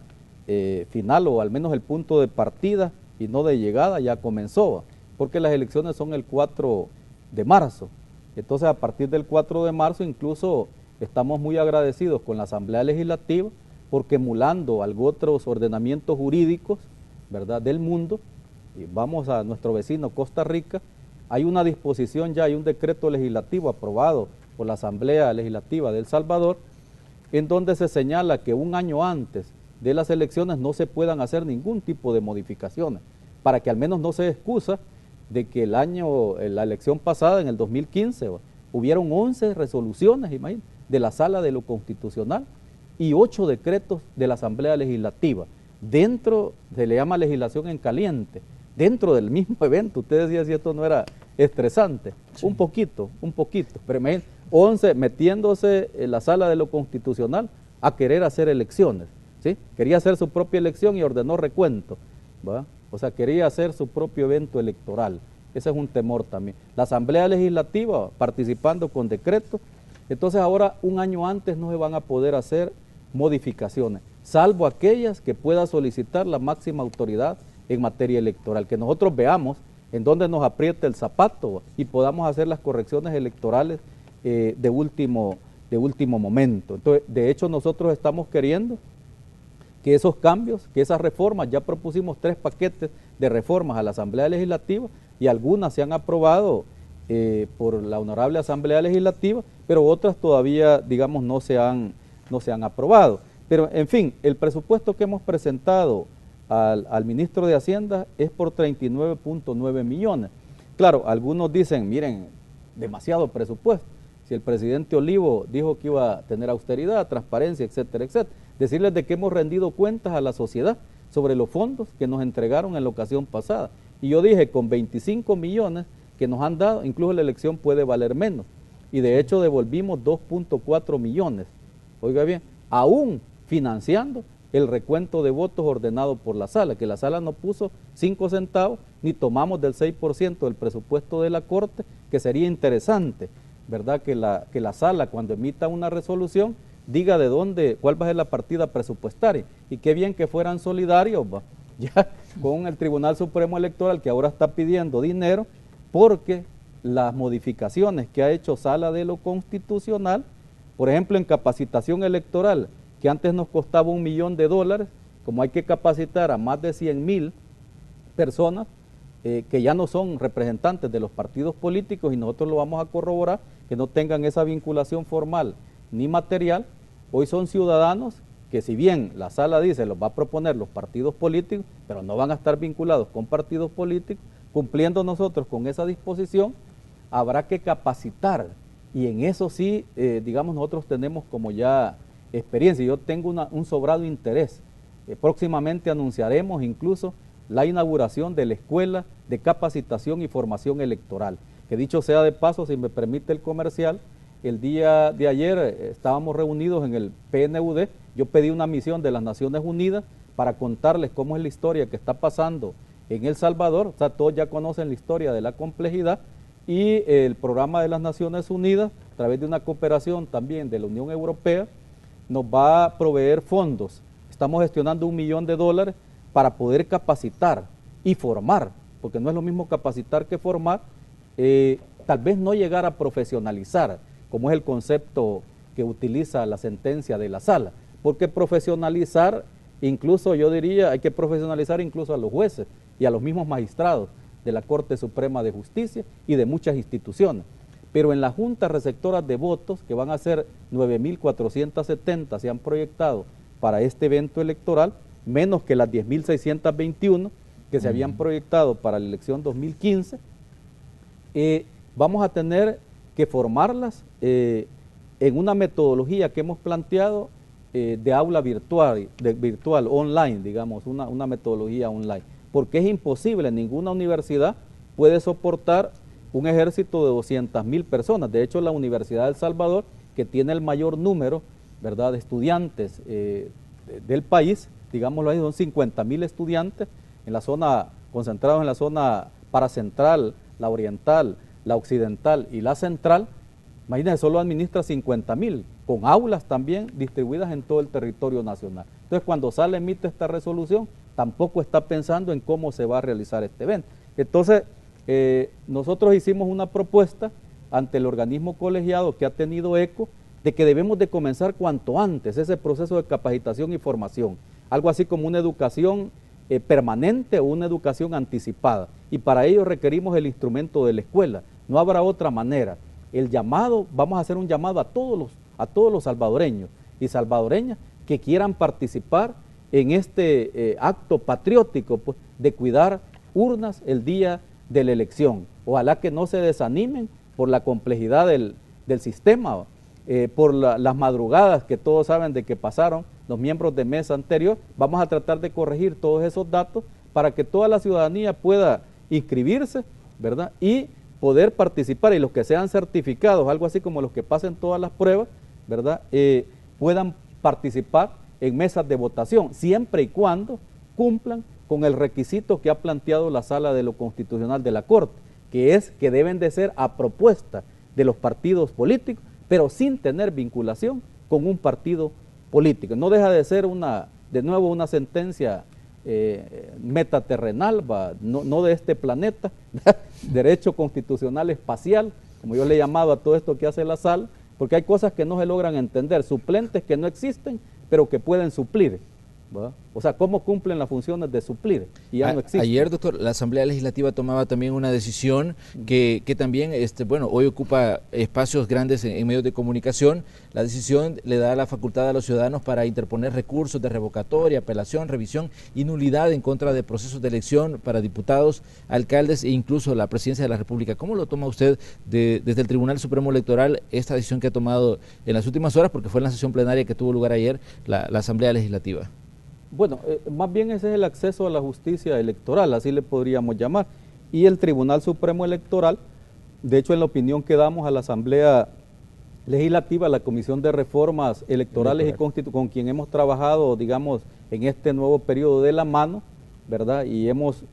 final, o al menos el punto de partida y no de llegada, ya comenzó, porque las elecciones son el 4 de marzo. Entonces, a partir del 4 de marzo, incluso estamos muy agradecidos con la Asamblea Legislativa, porque emulando otros ordenamientos jurídicos, ¿verdad?, del mundo, y vamos a nuestro vecino Costa Rica, hay una disposición ya, hay un decreto legislativo aprobado por la Asamblea Legislativa de El Salvador, en donde se señala que un año antes de las elecciones no se puedan hacer ningún tipo de modificaciones, para que al menos no se excusa de que la elección pasada, en el 2015, hubieron 11 resoluciones, imagínense, de la Sala de lo Constitucional y 8 decretos de la Asamblea Legislativa, dentro, se le llama legislación en caliente, dentro del mismo evento. Usted decía si esto no era estresante, sí. un poquito, pero imagínate, 11 metiéndose en la sala de lo constitucional a querer hacer elecciones, ¿sí? Quería hacer su propia elección y ordenó recuento, ¿va? O sea, quería hacer su propio evento electoral, ese es un temor también. La Asamblea Legislativa participando con decreto, entonces ahora un año antes no se van a poder hacer modificaciones, salvo aquellas que pueda solicitar la máxima autoridad en materia electoral, que nosotros veamos en dónde nos aprieta el zapato y podamos hacer las correcciones electorales de último momento. Entonces, de hecho, nosotros estamos queriendo que esos cambios, que esas reformas, ya propusimos 3 paquetes de reformas a la Asamblea Legislativa y algunas se han aprobado por la Honorable Asamblea Legislativa, pero otras todavía, digamos, no se han aprobado. Pero, en fin, el presupuesto que hemos presentado al ministro de Hacienda es por 39.9 millones. Claro, algunos dicen, miren, demasiado presupuesto. Si el presidente Olivo dijo que iba a tener austeridad, transparencia, etcétera, etcétera. Decirles de que hemos rendido cuentas a la sociedad sobre los fondos que nos entregaron en la ocasión pasada. Y yo dije, con 25 millones que nos han dado, incluso la elección puede valer menos. Y de hecho devolvimos 2.4 millones. Oiga bien, aún financiando el recuento de votos ordenado por la sala, que la sala no puso 5 centavos, ni tomamos del 6% del presupuesto de la Corte, que sería interesante, ¿verdad? Que la sala, cuando emita una resolución, diga de dónde, cuál va a ser la partida presupuestaria, y qué bien que fueran solidarios, ¿va? Ya con el Tribunal Supremo Electoral, que ahora está pidiendo dinero, porque las modificaciones que ha hecho Sala de lo Constitucional, por ejemplo, en capacitación electoral, que antes nos costaba $1 millón, como hay que capacitar a más de 100,000 personas que ya no son representantes de los partidos políticos y nosotros lo vamos a corroborar, que no tengan esa vinculación formal ni material, hoy son ciudadanos que si bien la sala dice los va a proponer los partidos políticos, pero no van a estar vinculados con partidos políticos, cumpliendo nosotros con esa disposición, habrá que capacitar y en eso sí, digamos, nosotros tenemos como ya experiencia. Yo tengo un sobrado interés. Próximamente anunciaremos incluso la inauguración de la Escuela de Capacitación y Formación Electoral, que dicho sea de paso, si me permite el comercial, el día de ayer estábamos reunidos en el PNUD, yo pedí una misión de las Naciones Unidas para contarles cómo es la historia que está pasando en El Salvador. O sea, todos ya conocen la historia de la complejidad, y el programa de las Naciones Unidas, a través de una cooperación también de la Unión Europea, nos va a proveer fondos. Estamos gestionando $1 millón para poder capacitar y formar, porque no es lo mismo capacitar que formar, tal vez no llegar a profesionalizar, como es el concepto que utiliza la sentencia de la sala, porque profesionalizar, incluso yo diría, hay que profesionalizar incluso a los jueces y a los mismos magistrados de la Corte Suprema de Justicia y de muchas instituciones. Pero en las juntas receptoras de votos, que van a ser 9.470, se han proyectado para este evento electoral, menos que las 10.621 que se habían proyectado para la elección 2015, vamos a tener que formarlas en una metodología que hemos planteado de aula virtual, online, digamos, una metodología online, porque es imposible, ninguna universidad puede soportar un ejército de 200,000 personas. De hecho, la Universidad de El Salvador, que tiene el mayor número, ¿verdad?, de estudiantes del país, digámoslo ahí, son 50,000 estudiantes en la zona, concentrados en la zona paracentral, la oriental, la occidental y la central. Imagínense, solo administra 50,000, con aulas también distribuidas en todo el territorio nacional. Entonces, cuando sale, emite esta resolución, tampoco está pensando en cómo se va a realizar este evento. Entonces, nosotros hicimos una propuesta ante el organismo colegiado que ha tenido eco de que debemos de comenzar cuanto antes ese proceso de capacitación y formación, algo así como una educación permanente o una educación anticipada, y para ello requerimos el instrumento de la escuela, no habrá otra manera. El llamado, vamos a hacer un llamado a todos los salvadoreños y salvadoreñas que quieran participar en este acto patriótico, pues, de cuidar urnas el día de la elección. Ojalá que no se desanimen por la complejidad del sistema, por las madrugadas que todos saben de que pasaron los miembros de mesa anterior. Vamos a tratar de corregir todos esos datos para que toda la ciudadanía pueda inscribirse, ¿verdad?, y poder participar y los que sean certificados, algo así como los que pasen todas las pruebas, ¿verdad? Puedan participar en mesas de votación, siempre y cuando cumplan con el requisito que ha planteado la Sala de lo Constitucional de la Corte, que es que deben de ser a propuesta de los partidos políticos, pero sin tener vinculación con un partido político. No deja de ser de nuevo una sentencia metaterrenal, no de este planeta, derecho constitucional espacial, como yo le he llamado a todo esto que hace la Sala, porque hay cosas que no se logran entender, suplentes que no existen, pero que pueden suplir, ¿verdad? O sea, ¿cómo cumplen las funciones de suplir? Y ya no existen. Ayer, doctor, la Asamblea Legislativa tomaba también una decisión que también, bueno, hoy ocupa espacios grandes en medios de comunicación. La decisión le da la facultad a los ciudadanos para interponer recursos de revocatoria, apelación, revisión y nulidad en contra de procesos de elección para diputados, alcaldes e incluso la presidencia de la República. ¿Cómo lo toma usted desde el Tribunal Supremo Electoral esta decisión que ha tomado en las últimas horas, porque fue en la sesión plenaria que tuvo lugar ayer la Asamblea Legislativa? Bueno, más bien ese es el acceso a la justicia electoral, así le podríamos llamar. Y el Tribunal Supremo Electoral, de hecho en la opinión que damos a la Asamblea Legislativa, la Comisión de Reformas Electorales y con quien hemos trabajado, digamos, en este nuevo periodo de la mano, ¿verdad? Y hemos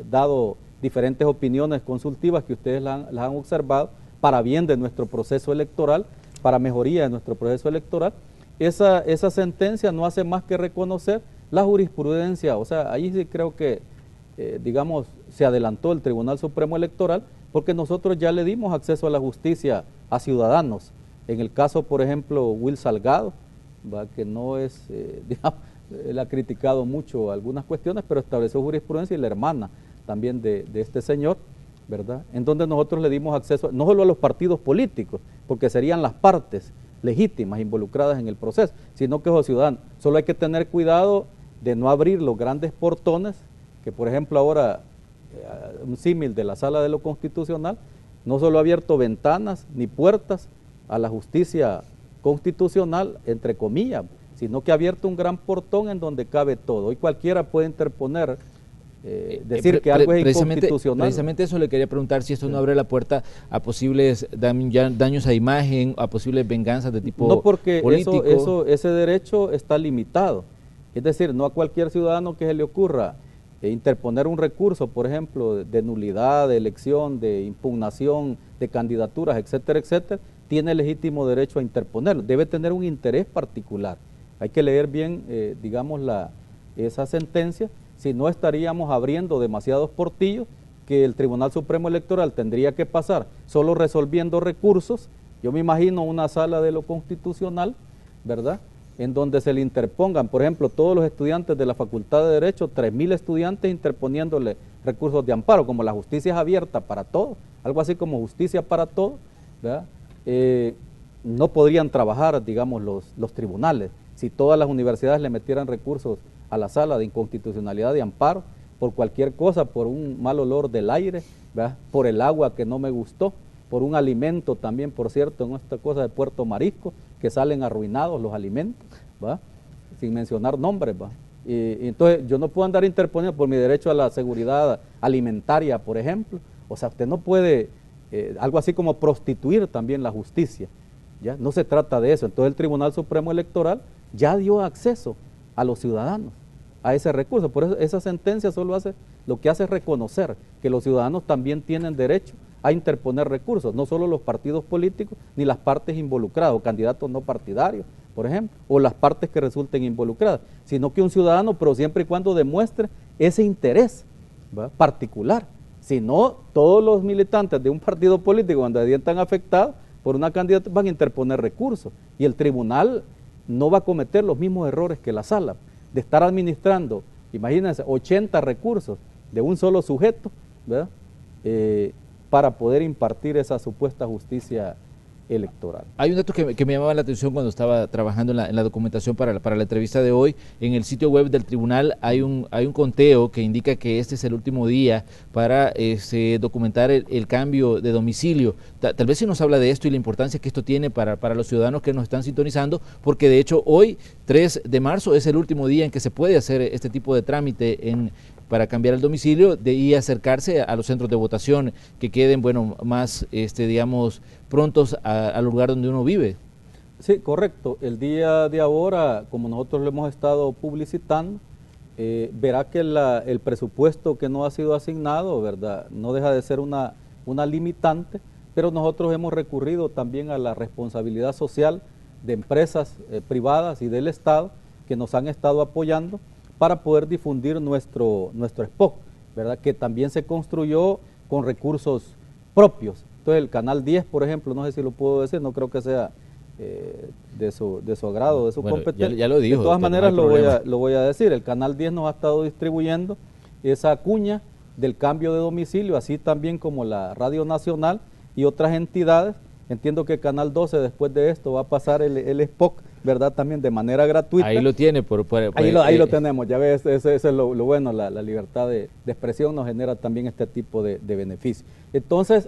dado diferentes opiniones consultivas que ustedes las han observado para bien de nuestro proceso electoral, para mejoría de nuestro proceso electoral. Esa sentencia no hace más que reconocer la jurisprudencia, o sea, ahí sí creo que, digamos, se adelantó el Tribunal Supremo Electoral, porque nosotros ya le dimos acceso a la justicia a ciudadanos. En el caso, por ejemplo, Will Salgado, ¿va? Que no es, digamos, él ha criticado mucho algunas cuestiones, pero estableció jurisprudencia, y la hermana también de este señor, ¿verdad? En donde nosotros le dimos acceso no solo a los partidos políticos, porque serían las partes legítimas involucradas en el proceso, sino que los ciudadanos. Solo hay que tener cuidado de no abrir los grandes portones, que por ejemplo ahora, un símil de la Sala de lo Constitucional, no solo ha abierto ventanas ni puertas a la justicia constitucional, entre comillas, sino que ha abierto un gran portón en donde cabe todo. Hoy cualquiera puede interponer, decir que algo es inconstitucional. Precisamente eso le quería preguntar, si esto no abre la puerta a posibles daños a imagen, a posibles venganzas de tipo político. No, porque ese derecho está limitado. Es decir, no a cualquier ciudadano que se le ocurra interponer un recurso, por ejemplo, de nulidad, de elección, de impugnación, de candidaturas, etcétera, etcétera, tiene legítimo derecho a interponerlo. Debe tener un interés particular. Hay que leer bien, digamos, esa sentencia, si no estaríamos abriendo demasiados portillos que el Tribunal Supremo Electoral tendría que pasar solo resolviendo recursos. Yo me imagino una Sala de lo Constitucional, ¿verdad?, en donde se le interpongan, por ejemplo, todos los estudiantes de la Facultad de Derecho, 3.000 estudiantes interponiéndole recursos de amparo, como la justicia es abierta para todos, algo así como justicia para todos, ¿verdad? No podrían trabajar, digamos, los tribunales si todas las universidades le metieran recursos a la Sala de inconstitucionalidad de amparo por cualquier cosa, por un mal olor del aire, ¿verdad?, por el agua que no me gustó, por un alimento también, por cierto, en esta cosa de Puerto Marisco, que salen arruinados los alimentos, ¿va?, sin mencionar nombres, ¿va? Y entonces yo no puedo andar interponiendo por mi derecho a la seguridad alimentaria, por ejemplo. O sea, usted no puede, algo así como prostituir también la justicia, ¿ya? No se trata de eso. Entonces el Tribunal Supremo Electoral ya dio acceso a los ciudadanos a ese recurso. Por eso esa sentencia solo lo que hace es reconocer que los ciudadanos también tienen derecho a interponer recursos, no solo los partidos políticos ni las partes involucradas, o candidatos no partidarios, por ejemplo, o las partes que resulten involucradas, sino que un ciudadano, pero siempre y cuando demuestre ese interés, ¿va?, particular. Si no, todos los militantes de un partido político, cuando están afectados por una candidatura, van a interponer recursos, y el tribunal no va a cometer los mismos errores que la Sala, de estar administrando, imagínense, 80 recursos de un solo sujeto, ¿verdad?, para poder impartir esa supuesta justicia electoral. Hay un dato que me llamaba la atención cuando estaba trabajando en la documentación para la entrevista de hoy. En el sitio web del tribunal hay un conteo que indica que este es el último día para documentar el cambio de domicilio. Tal vez si nos habla de esto y la importancia que esto tiene para los ciudadanos que nos están sintonizando, porque de hecho hoy, 3 de marzo, es el último día en que se puede hacer este tipo de trámite en para cambiar el domicilio y acercarse a los centros de votación que queden, bueno, más, digamos, prontos al lugar donde uno vive. Sí, correcto. El día de ahora, como nosotros lo hemos estado publicitando, verá que el presupuesto que no ha sido asignado, ¿verdad?, no deja de ser una limitante, pero nosotros hemos recurrido también a la responsabilidad social de empresas privadas y del Estado que nos han estado apoyando para poder difundir nuestro spot, ¿verdad?, que también se construyó con recursos propios. Entonces el Canal 10, por ejemplo, no sé si lo puedo decir, no creo que sea de su agrado, de su competencia. Ya lo dijo. De todas maneras no lo voy a decir. El Canal 10 nos ha estado distribuyendo esa cuña del cambio de domicilio, así también como la Radio Nacional y otras entidades. Entiendo que Canal 12 después de esto va a pasar el spot, ¿verdad?, también de manera gratuita. Ahí lo tiene. Ahí lo tenemos, ya ves, eso es lo bueno, la libertad de expresión nos genera también este tipo de beneficios. Entonces,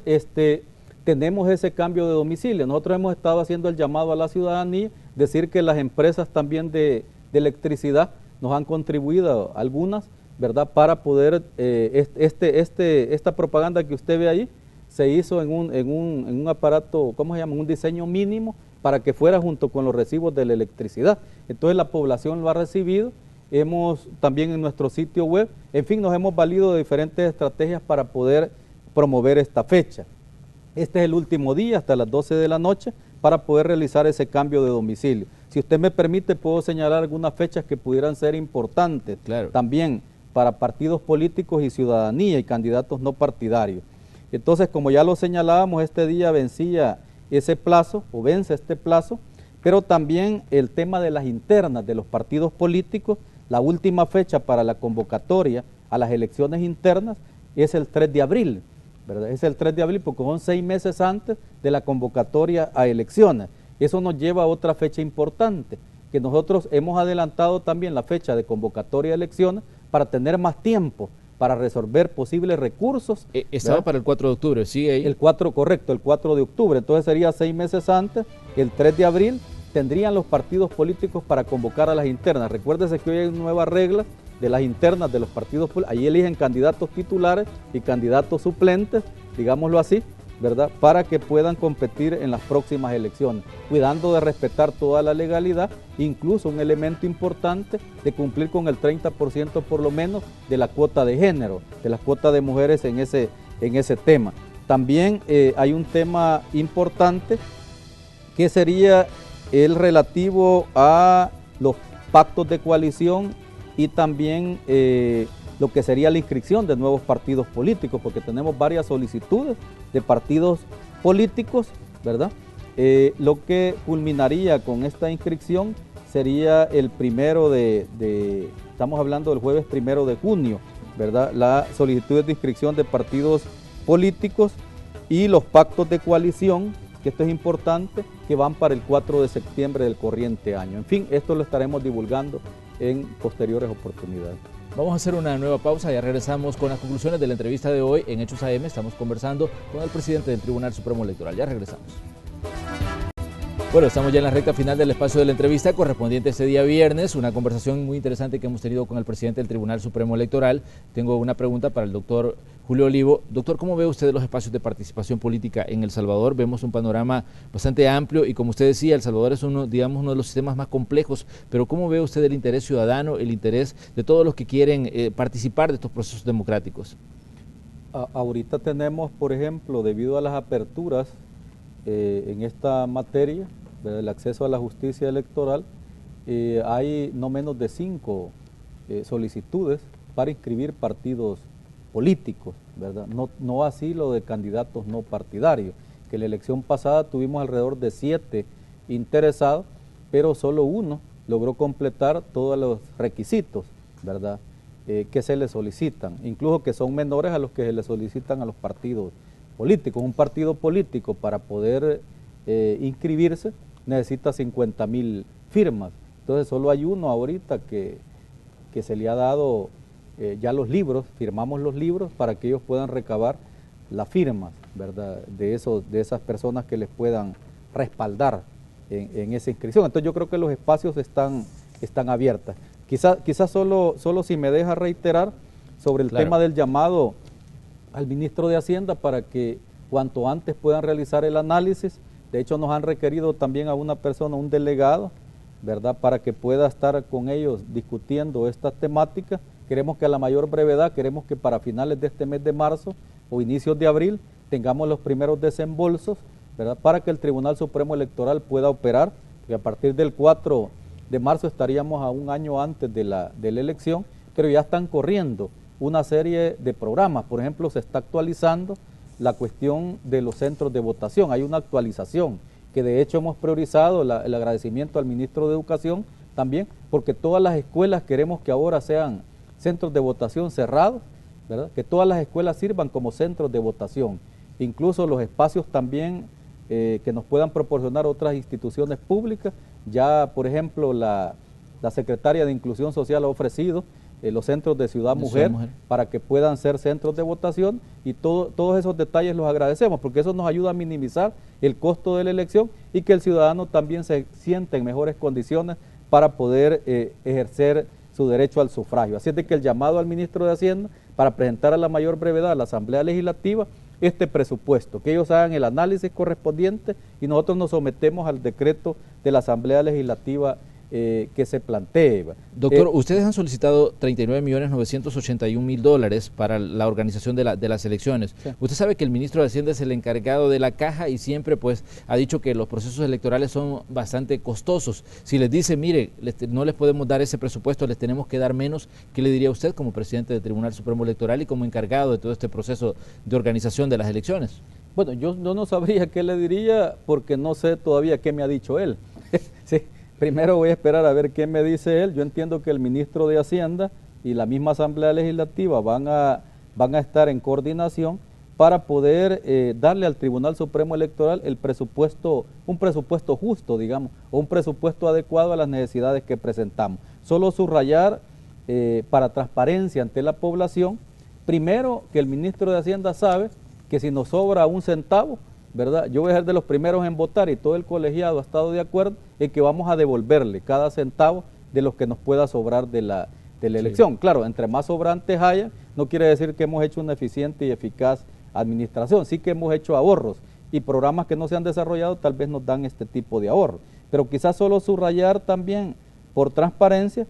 tenemos ese cambio de domicilio. Nosotros hemos estado haciendo el llamado a la ciudadanía, decir que las empresas también de electricidad nos han contribuido, algunas, ¿verdad?, para poder, esta propaganda que usted ve ahí, se hizo en un aparato, ¿cómo se llama?, un diseño mínimo para que fuera junto con los recibos de la electricidad. Entonces la población lo ha recibido, hemos también en nuestro sitio web, en fin, nos hemos valido de diferentes estrategias para poder promover esta fecha. Este es el último día, hasta las 12 de la noche, para poder realizar ese cambio de domicilio. Si usted me permite, puedo señalar algunas fechas que pudieran ser importantes, claro, también para partidos políticos y ciudadanía y candidatos no partidarios. Entonces, como ya lo señalábamos, este día vencía ese plazo, o vence este plazo, pero también el tema de las internas de los partidos políticos, la última fecha para la convocatoria a las elecciones internas es el 3 de abril, ¿verdad? Es el 3 de abril porque son 6 meses antes de la convocatoria a elecciones. Eso nos lleva a otra fecha importante, que nosotros hemos adelantado también la fecha de convocatoria a elecciones para tener más tiempo, para resolver posibles recursos. Estaba para el 4 de octubre, ¿sí? Ahí. El 4, correcto, el 4 de octubre, entonces sería 6 meses antes, el 3 de abril tendrían los partidos políticos para convocar a las internas. Recuérdese que hoy hay nuevas reglas de las internas de los partidos políticos, ahí eligen candidatos titulares y candidatos suplentes, digámoslo así, ¿verdad?, para que puedan competir en las próximas elecciones, cuidando de respetar toda la legalidad, incluso un elemento importante de cumplir con el 30% por lo menos de la cuota de género, de la cuota de mujeres en ese tema. También hay un tema importante que sería el relativo a los pactos de coalición y también lo que sería la inscripción de nuevos partidos políticos, porque tenemos varias solicitudes de partidos políticos, ¿verdad? Lo que culminaría con esta inscripción sería el primero estamos hablando del jueves 1 de junio, ¿verdad? Las solicitudes de inscripción de partidos políticos y los pactos de coalición, que esto es importante, que van para el 4 de septiembre del corriente año. En fin, esto lo estaremos divulgando en posteriores oportunidades. Vamos a hacer una nueva pausa, ya regresamos con las conclusiones de la entrevista de hoy en Hechos AM. Estamos conversando con el presidente del Tribunal Supremo Electoral. Ya regresamos. Bueno, estamos ya en la recta final del espacio de la entrevista correspondiente a este día viernes, una conversación muy interesante que hemos tenido con el presidente del Tribunal Supremo Electoral. Tengo una pregunta para el doctor Julio Olivo. Doctor, ¿cómo ve usted los espacios de participación política en El Salvador? Vemos un panorama bastante amplio y, como usted decía, El Salvador es uno de los sistemas más complejos, pero ¿cómo ve usted el interés ciudadano, el interés de todos los que quieren participar de estos procesos democráticos? Ahorita tenemos, por ejemplo, debido a las aperturas en esta materia del acceso a la justicia electoral, hay no menos de 5 solicitudes para inscribir partidos políticos, ¿verdad? No así lo de candidatos no partidarios, que la elección pasada tuvimos alrededor de 7 interesados, pero solo uno logró completar todos los requisitos, ¿verdad?, que se le solicitan, incluso que son menores a los que se le solicitan a los partidos políticos. Un partido político, para poder inscribirse, necesita 50,000 firmas. Entonces solo hay uno ahorita que se le ha dado ya los libros, firmamos los libros para que ellos puedan recabar las firmas, ¿verdad?, de esas personas que les puedan respaldar en esa inscripción. Entonces yo creo que los espacios están abiertos. Quizás solo si me deja reiterar, sobre el tema del llamado al ministro de Hacienda para que cuanto antes puedan realizar el análisis. De hecho, nos han requerido también a una persona, un delegado, ¿verdad?, para que pueda estar con ellos discutiendo estas temáticas. Queremos que a la mayor brevedad, queremos que para finales de este mes de marzo o inicios de abril tengamos los primeros desembolsos, ¿verdad?, para que el Tribunal Supremo Electoral pueda operar, que a partir del 4 de marzo estaríamos a un año antes de la elección, pero ya están corriendo una serie de programas. Por ejemplo, se está actualizando la cuestión de los centros de votación. Hay una actualización que de hecho hemos priorizado, el agradecimiento al ministro de Educación también, porque todas las escuelas queremos que ahora sean centros de votación cerrados, ¿verdad?, que todas las escuelas sirvan como centros de votación, incluso los espacios también que nos puedan proporcionar otras instituciones públicas. Ya, por ejemplo, la secretaria de Inclusión Social ha ofrecido los centros de Ciudad Mujer para que puedan ser centros de votación, y todos esos detalles los agradecemos porque eso nos ayuda a minimizar el costo de la elección y que el ciudadano también se sienta en mejores condiciones para poder ejercer su derecho al sufragio. Así es de que el llamado al ministro de Hacienda para presentar a la mayor brevedad a la Asamblea Legislativa este presupuesto, que ellos hagan el análisis correspondiente y nosotros nos sometemos al decreto de la Asamblea Legislativa que se plantee. Doctor, ustedes han solicitado 39.981.000 dólares para la organización de las elecciones. Sí. Usted sabe que el ministro de Hacienda es el encargado de la caja y siempre pues ha dicho que los procesos electorales son bastante costosos. Si les dice, mire, no les podemos dar ese presupuesto, les tenemos que dar menos, ¿qué le diría usted como presidente del Tribunal Supremo Electoral y como encargado de todo este proceso de organización de las elecciones? Bueno, yo no sabría qué le diría porque no sé todavía qué me ha dicho él. Sí. Primero voy a esperar a ver qué me dice él. Yo entiendo que el ministro de Hacienda y la misma Asamblea Legislativa van a estar en coordinación para poder darle al Tribunal Supremo Electoral un presupuesto justo, digamos, o un presupuesto adecuado a las necesidades que presentamos. Solo subrayar para transparencia ante la población, primero que el ministro de Hacienda sabe que si nos sobra un centavo, ¿verdad?, yo voy a ser de los primeros en votar y todo el colegiado ha estado de acuerdo en que vamos a devolverle cada centavo de los que nos pueda sobrar de la elección. Sí. Claro, entre más sobrantes haya, no quiere decir que hemos hecho una eficiente y eficaz administración, sí que hemos hecho ahorros y programas que no se han desarrollado tal vez nos dan este tipo de ahorro. Pero quizás solo subrayar también por transparencia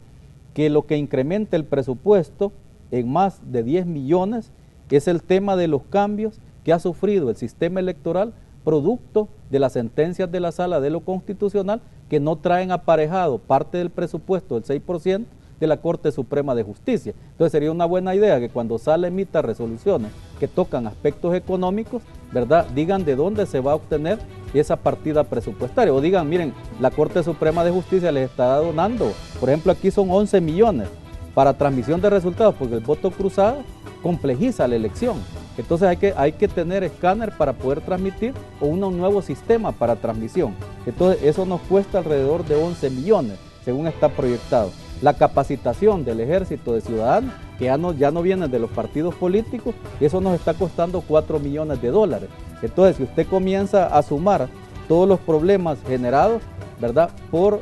que lo que incrementa el presupuesto en más de 10 millones es el tema de los cambios que ha sufrido el sistema electoral producto de las sentencias de la Sala de lo Constitucional que no traen aparejado parte del presupuesto del 6% de la Corte Suprema de Justicia. Entonces sería una buena idea que cuando Sala emita resoluciones que tocan aspectos económicos, ¿verdad?, digan de dónde se va a obtener esa partida presupuestaria, o digan, miren, la Corte Suprema de Justicia les está donando, por ejemplo, aquí son 11 millones para transmisión de resultados, porque el voto cruzado complejiza la elección. Entonces hay que tener escáner para poder transmitir o un nuevo sistema para transmisión. Entonces eso nos cuesta alrededor de 11 millones, según está proyectado. La capacitación del ejército de ciudadanos, que ya no vienen de los partidos políticos, eso nos está costando 4 millones de dólares. Entonces si usted comienza a sumar todos los problemas generados, ¿verdad?, por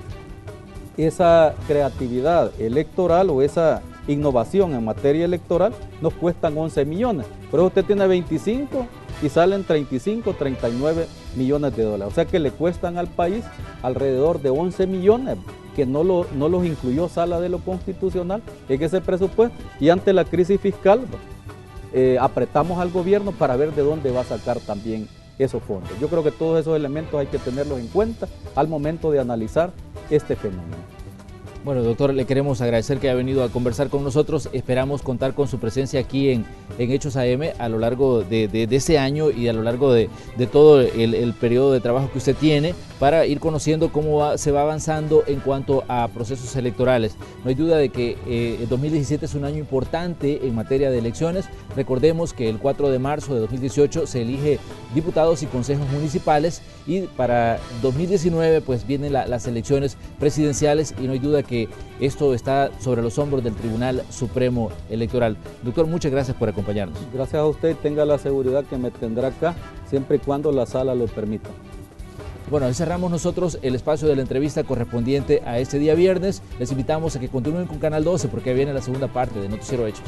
esa creatividad electoral o esa innovación en materia electoral, nos cuestan 11 millones. Pero usted tiene 25 y salen 35, 39 millones de dólares. O sea que le cuestan al país alrededor de 11 millones, que no los incluyó Sala de lo Constitucional en ese presupuesto. Y ante la crisis fiscal, apretamos al gobierno para ver de dónde va a sacar también esos fondos. Yo creo que todos esos elementos hay que tenerlos en cuenta al momento de analizar este fenómeno. Bueno, doctor, le queremos agradecer que haya venido a conversar con nosotros. Esperamos contar con su presencia aquí en Hechos AM a lo largo de este año y a lo largo de todo el periodo de trabajo que usted tiene para ir conociendo cómo se va avanzando en cuanto a procesos electorales. No hay duda de que el 2017 es un año importante en materia de elecciones. Recordemos que el 4 de marzo de 2018 se elige diputados y consejos municipales y para 2019 pues vienen las elecciones presidenciales y no hay duda que esto está sobre los hombros del Tribunal Supremo Electoral. Doctor, muchas gracias por acompañarnos. Gracias a usted, tenga la seguridad que me tendrá acá siempre y cuando la sala lo permita. Bueno, ahí cerramos nosotros el espacio de la entrevista correspondiente a este día viernes. Les invitamos a que continúen con Canal 12 porque viene la segunda parte de Noticiero Hechos.